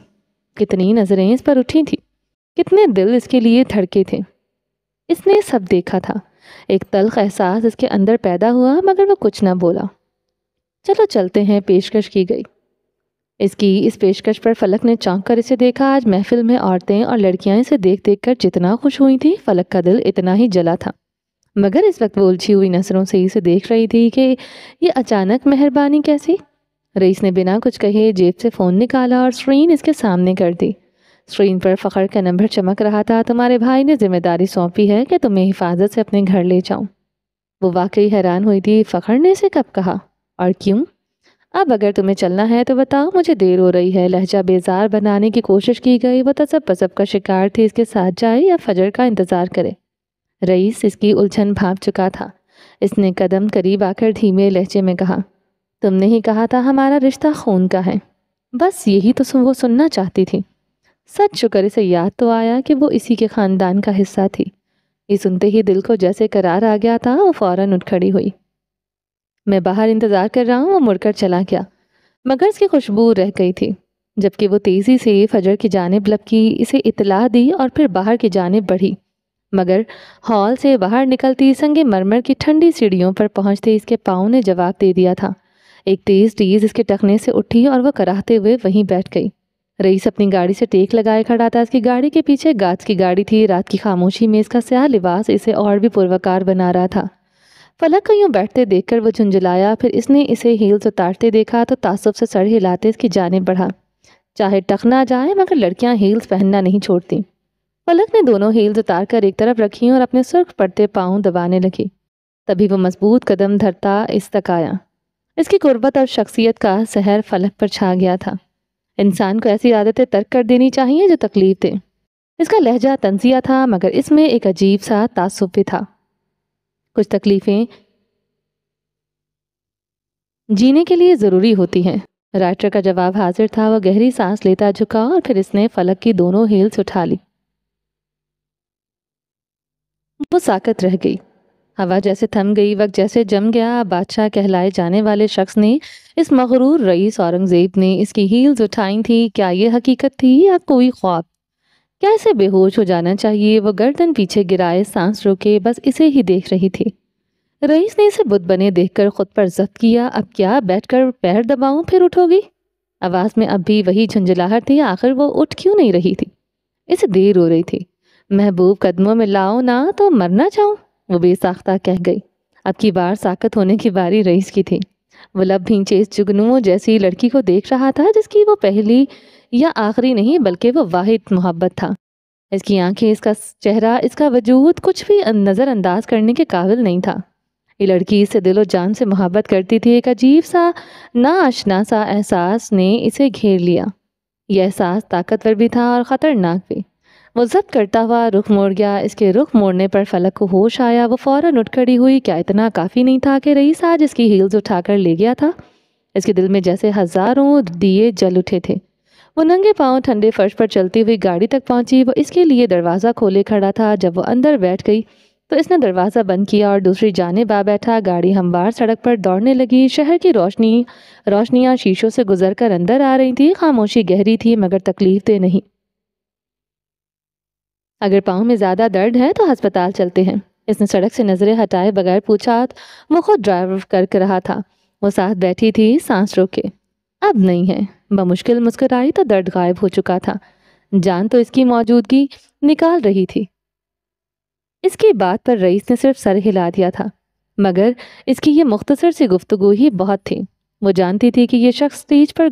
کتنی نظریں اس پر اٹھی تھی، کتنے دل اس کے لیے دھڑکے تھے۔ اس نے سب دیکھا تھا۔ ایک تلخ احساس اس کے اندر پیدا ہوا، مگر وہ کچھ نہ بولا۔ چلو چلتے ہیں، پیشکش کی گئی۔ اس پیشکش پر فلک نے چونک کر اسے دیکھا۔ آج محفل میں عورتیں اور لڑکیاں اسے دیکھ دیکھ کر جتنا خوش ہوئی تھی، فلک کا دل اتنا ہی جلا تھا۔ مگر اس وقت وہ الجھی ہوئی نظروں سے اسے دیکھ رہی تھی کہ یہ اچانک مہربانی کیسی؟ رئیس نے بنا کچھ کہے جیب سے فون نکالا اور اسکرین اس کے سامنے کر دی۔ اسکرین پر فخر کا نمبر چمک رہا تھا۔ تمہارے بھائی نے ذمہ داری سونپی ہے کہ تمہیں حفاظت سے اپنے گھر لے جاؤں۔ وہ واقعی حیران ہوئی تھی۔ فخر نے اسے کب کہا اور کیوں؟ اب اگر تمہیں چلنا ہے تو بتاؤ، مجھے دیر ہو رہی ہے۔ لہجہ بیزار بنانے کی کوشش کی گئی۔ وہ تذبذب کا شکار تھی، اس کے ساتھ جائے یا فجر کا انتظار کرے؟ رئیس اس کی الجھن بھانپ چکا تھا۔ اس نے قدم قریب آ کر دھیمے لہجے میں کہا، تم نے ہی کہا تھا ہمارا رشتہ خون کا ہے، بس یہی تو وہ سننا چاہتی تھی۔ سچ شکر اسے یاد تو آیا کہ وہ اسی کے خاندان کا حصہ تھی۔ یہ سنتے ہی دل کو جیسے قرار آ گیا تھا۔ وہ فوراً اٹھ کھڑی ہوئی۔ میں باہر انتظار کر رہا ہوں۔ وہ مڑ کر چلا گیا، مگر اس کی خوشبو رہ گئی تھی۔ جبکہ وہ تیزی سے فجر کی جانب لپکی، اسے اطلاع دی اور پھر باہر کی جانب بڑھی، مگر ہال سے باہر نکلتی سنگ مرمر کی ٹھنڈی سیڑھیوں پر پہنچتے اس کے پاؤں نے جواب دے دیا تھا۔ ایک تیز ٹیز اس کے ٹخنے سے اٹھی اور وہ کراہتے ہوئے وہیں بیٹھ گئی۔ رئیس اپنی گاڑی سے ٹیک لگائے کھڑا تھا۔ اس کی گاڑی کے پیچھے گاز کی گاڑی تھی۔ رات کی خاموشی میں اس کا سیاہ لباس اسے اور بھی پروکار بنا رہا تھا۔ فلک کو یوں بیٹھتے دیکھ کر وہ جھنجھلایا۔ پھر اس نے اسے ہیلز اتارتے دیکھا تو تعصب سے سر ہلاتے اس کی جانب بڑھا۔ چاہے ٹخنا جائے، مگر لڑکیاں ہیلز پہننا نہیں چھوڑتی۔ فلک نے دونوں ہیلز اتار کر ایک طرف رکھی اور اپنے سرخ پڑتے پاؤں دبانے لگی۔ تبھی وہ مضبوط قدم دھرتا اس تک آیا۔ اس کی قربت اور شخصیت کا سحر فلک پر چھا گیا تھا۔ انسان کو ایسی عادتیں ترک کر دینی چاہیے جو تکلیف دیں۔ اس کا لہجہ طنزیہ تھا، مگر اس میں ایک عجیب سا تعصب بھی تھا۔ کچھ تکلیفیں جینے کے لیے ضروری ہوتی ہیں۔ رائٹر کا جواب حاضر تھا۔ وہ گہری سانس لیتا جھکا اور پھر اس نے فلک کی دونوں ہیلز اٹھا لی۔ وہ ساکت رہ گئی۔ ہوا جیسے تھم گئی، وقت جیسے جم گیا۔ بادشاہ کہلائے جانے والے شخص نے، اس مغرور رئیس اورنگزیب نے اس کی ہیلز اٹھائیں تھی۔ کیا یہ حقیقت تھی یا کوئی خواب؟ کیا اسے بے ہوش ہو جانا چاہیے؟ وہ گردن پیچھے گرائے سانس روکے بس اسے ہی دیکھ رہی تھی۔ رئیس نے اسے بت بنے دیکھ کر خود پر ضبط کیا۔ اب کیا بیٹھ کر پیر دباؤں پھر اٹھو گی؟ آواز میں اب بھی وہی جھنجھلاہٹ تھی۔ آخر وہ اٹھ کیوں نہیں رہی تھی؟ اسے دیر ہو رہی تھی۔ محبوب قدموں میں لاؤ نہ تو مرنا چاہوں، وہ بے ساختہ کہہ گئی۔ اب کی بار ساکت ہونے کی باری رئیس کی تھی۔ وہ لب بھینچے اس جگنو جیسی لڑکی کو دیکھ رہا تھا جس کی وہ پہلی یا آخری نہیں بلکہ وہ واحد محبت تھا۔ اس کی آنکھیں، اس کا چہرہ، اس کا وجود کچھ بھی نظر انداز کرنے کے قابل نہیں تھا۔ یہ لڑکی اس سے دل و جان سے محبت کرتی تھی۔ ایک عجیب سا ناآشنا سا احساس نے اسے گھیر لیا۔ یہ احساس طاقتور بھی تھا اور خطرناک بھی۔ وہ ضبط کرتا ہوا رخ موڑ گیا۔ اس کے رخ موڑنے پر فلک کو ہوش آیا۔ وہ فوراً اٹھ کھڑی ہوئی۔ کیا اتنا کافی نہیں تھا کہ رئیس آج اس کی ہیلز اٹھا کر لے گیا تھا؟ اس کے دل میں جیسے ہزاروں دیے جل اٹھے تھے۔ وہ ننگے پاؤں ٹھنڈے فرش پر چلتی ہوئی گاڑی تک پہنچی۔ وہ اس کے لیے دروازہ کھولے کھڑا تھا۔ جب وہ اندر بیٹھ گئی تو اس نے دروازہ بند کیا اور دوسری جانب آ بیٹھا۔ گاڑی ہموار سڑک پر دوڑنے لگی۔ شہر کی روشنیاں شیشوں سے گزر کر اندر آ رہی تھی۔ خاموشی گہری تھی مگر تکلیف دہ نہیں۔ اگر پاؤں میں زیادہ درد ہے تو ہسپتال چلتے ہیں، اس نے سڑک سے نظریں ہٹائے بغیر پوچھا۔ وہ خود ڈرائیو کر رہا تھا۔ وہ ساتھ بیٹھی تھی، سانس روکے۔ اب نہیں ہے۔ بمشکل مسکرائی تو درد غائب ہو چکا تھا۔ جان تو اس کی موجودگی نکال رہی تھی۔ اس کی بات پر رئیس نے صرف سر ہلا دیا تھا، مگر اس کی یہ مختصر سی گفتگو ہی بہت تھی۔ وہ جانتی تھی کہ یہ شخص اسٹیج پر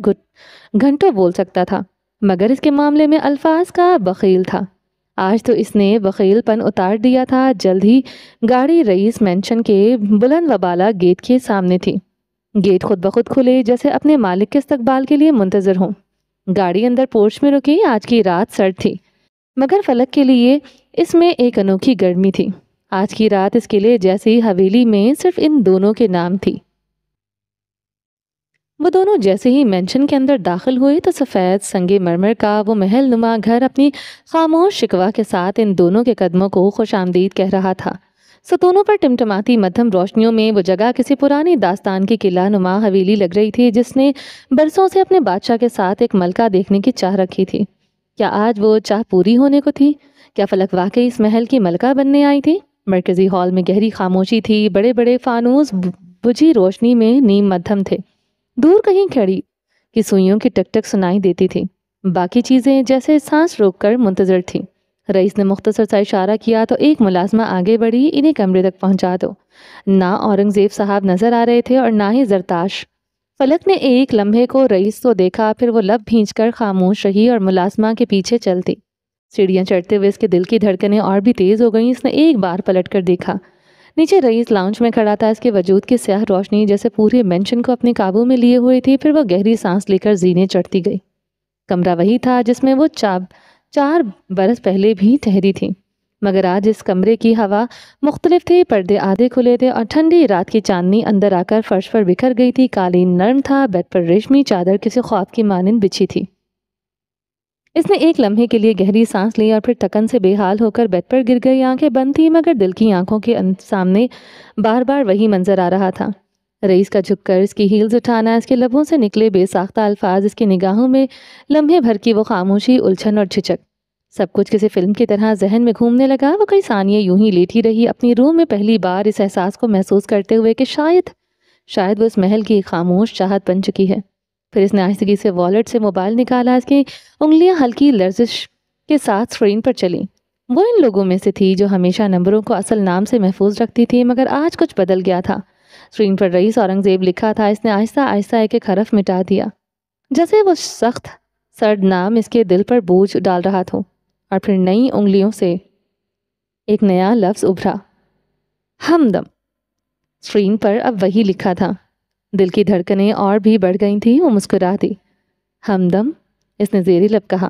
گھنٹوں بول سکتا تھا، مگر اس کے معاملے میں الفاظ کا بخیل تھا۔ آج تو اس نے بخیل پن اتار دیا تھا۔ جلد ہی گاڑی رئیس مینشن کے بلند و بالا گیٹ کے سامنے تھی۔ گیٹ خود بخود کھلے جیسے اپنے مالک کے استقبال کے لیے منتظر ہوں۔ گاڑی اندر پورچ میں رکی۔ آج کی رات سرد تھی، مگر فلک کے لیے اس میں ایک انوکھی گرمی تھی۔ آج کی رات اس قلعے جیسی حویلی میں صرف ان دونوں کے نام تھی۔ وہ دونوں جیسے ہی مینشن کے اندر داخل ہوئے تو سفید سنگ مرمر کا وہ محل نما گھر اپنی خاموش شکوہ کے ساتھ ان دونوں کے قدموں کو خوش آمدید کہہ رہا تھا۔ ستونوں پر ٹمٹماتی مدھم روشنیوں میں وہ جگہ کسی پرانی داستان کی قلعہ نما حویلی لگ رہی تھی، جس نے برسوں سے اپنے بادشاہ کے ساتھ ایک ملکہ دیکھنے کی چاہ رکھی تھی۔ کیا آج وہ چاہ پوری ہونے کو تھی؟ کیا فلک واقعی اس محل کی ملکہ بننے آئی تھی؟ مرکزی ہال میں گہری خاموشی تھی۔ بڑے بڑے فانوس بجھی روشنی میں نیم مدھم تھے۔ دور کہیں کھڑی کی سوئیوں کی ٹک ٹک سنائی دیتی تھی۔ باقی چیزیں جیسے سانس روک کر منتظر تھیں۔ رئیس نے مختصر سا اشارہ کیا تو ایک ملازمہ آگے بڑھی، انہیں کمرے تک پہنچا دو۔ نہ اورنگزیب صاحب نظر آ رہے تھے اور نہ ہی زرتاش۔ فلک نے ایک لمحے کو رئیس کو دیکھا، پھر وہ لب بھینچ کر خاموش رہی اور ملازمہ کے پیچھے چلتی۔ سیڑھیاں چڑھتے ہوئے اس کے دل کی دھڑکنیں اور بھی تیز ہو گئیں۔ اس نے ایک بار پلٹ کر دیکھا۔ نیچے رئیس لاؤنج میں کھڑا تھا۔ اس کے وجود کی سیاہ روشنی جیسے پورے مینشن کو اپنے قابو میں لیے ہوئے تھی۔ پھر وہ گہری سانس لے کر زینے چڑھتی گئی۔ کمرہ وہی تھا جس میں وہ 4 برس پہلے بھی ٹھہری تھی، مگر آج اس کمرے کی ہوا مختلف تھی۔ پردے آدھے کھلے تھے اور ٹھنڈی رات کی چاندنی اندر آ کر فرش پر بکھر گئی تھی۔ قالین نرم تھا، بیڈ پر ریشمی چادر کسی خواب کی مانند بچھی تھی۔ اس نے ایک لمحے کے لیے گہری سانس لی اور پھر تھکن سے بے حال ہو کر بیڈ پر گر گئی۔ آنکھیں بند تھی مگر دل کی آنکھوں کے سامنے بار بار وہی منظر آ رہا تھا۔ رئیس کا جھک کر اس کی ہیلز اٹھانا، اس کے لبوں سے نکلے بے ساختہ الفاظ، اس کی نگاہوں میں لمحے بھر کی وہ خاموشی، الجھن اور جھجک، سب کچھ کسی فلم کی طرح ذہن میں گھومنے لگا۔ وہ کئی ثانیے یوں ہی لیٹی رہی، اپنی روح میں پہلی بار اس احساس کو محسوس کرتے ہوئے کہ شاید وہ اس محل کی ایک خاموش چاہت بن چکی ہے۔ پھر اس نے آہستگی سے والیٹ سے موبائل نکالا۔ اس کی انگلیاں ہلکی لرزش کے ساتھ اسکرین پر چلیں۔ وہ ان لوگوں میں سے تھی جو ہمیشہ نمبروں کو اصل نام سے محفوظ رکھتی تھی، مگر آج کچھ بدل گیا تھا۔ اسکرین پر رئیس اورنگزیب لکھا تھا۔ اس نے آہستہ آہستہ ایک ایک حرف مٹا دیا، جیسے وہ سخت سرد نام اس کے دل پر بوجھ ڈال رہا تھا۔ اور پھر نئی انگلیوں سے ایک نیا لفظ ابھرا، ہمدم۔ اسکرین پر اب وہی لکھا تھا۔ دل کی دھڑکنیں اور بھی بڑھ گئی تھیں۔ وہ مسکرا دی۔ ہمدم، اس نے زیریں لب کہا۔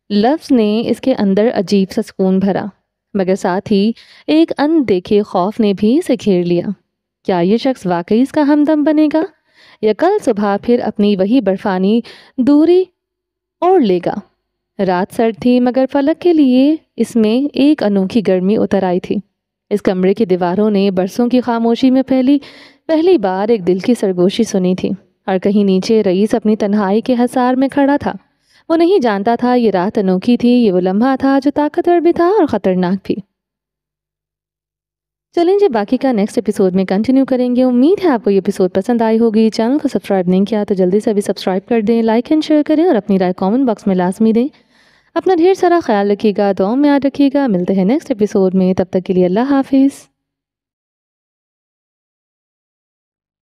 لفظ نے اس کے اندر عجیب سا سکون بھرا، مگر ساتھ ہی ایک اندیکھے خوف نے بھی اسے گھیر لیا۔ کیا یہ شخص واقعی اس کا ہمدم بنے گا، یا کل صبح پھر اپنی وہی برفانی دوری اوڑھ لے گا؟ رات سرد تھی مگر فلک کے لیے اس میں ایک انوکھی گرمی اتر آئی تھی۔ اس کمرے کی دیواروں نے برسوں کی خاموشی میں پہلی بار ایک دل کی سرگوشی سنی تھی۔ اور کہیں نیچے رئیس اپنی تنہائی کے حصار میں کھڑا تھا۔ وہ نہیں جانتا تھا یہ رات انوکھی تھی، یہ وہ لمحہ تھا جو طاقتور بھی تھا اور خطرناک بھی۔ چلیں جی، باقی کا نیکسٹ ایپیسوڈ میں کنٹینیو کریں گے۔ امید ہے آپ کو یہ ایپیسوڈ پسند آئی ہوگی۔ چینل کو سبسکرائب نہیں کیا تو جلدی سے ابھی سبسکرائب کر دیں، لائک اینڈ شیئر کریں اور اپنی رائے کامنٹ باکس میں لازمی دیں۔ اپنا ڈھیر سارا خیال رکھیے گا، دعاؤں میں یاد رکھیے گا۔ ملتے ہیں نیکسٹ ایپیسوڈ میں، تب تک کے لیے اللہ حافظ۔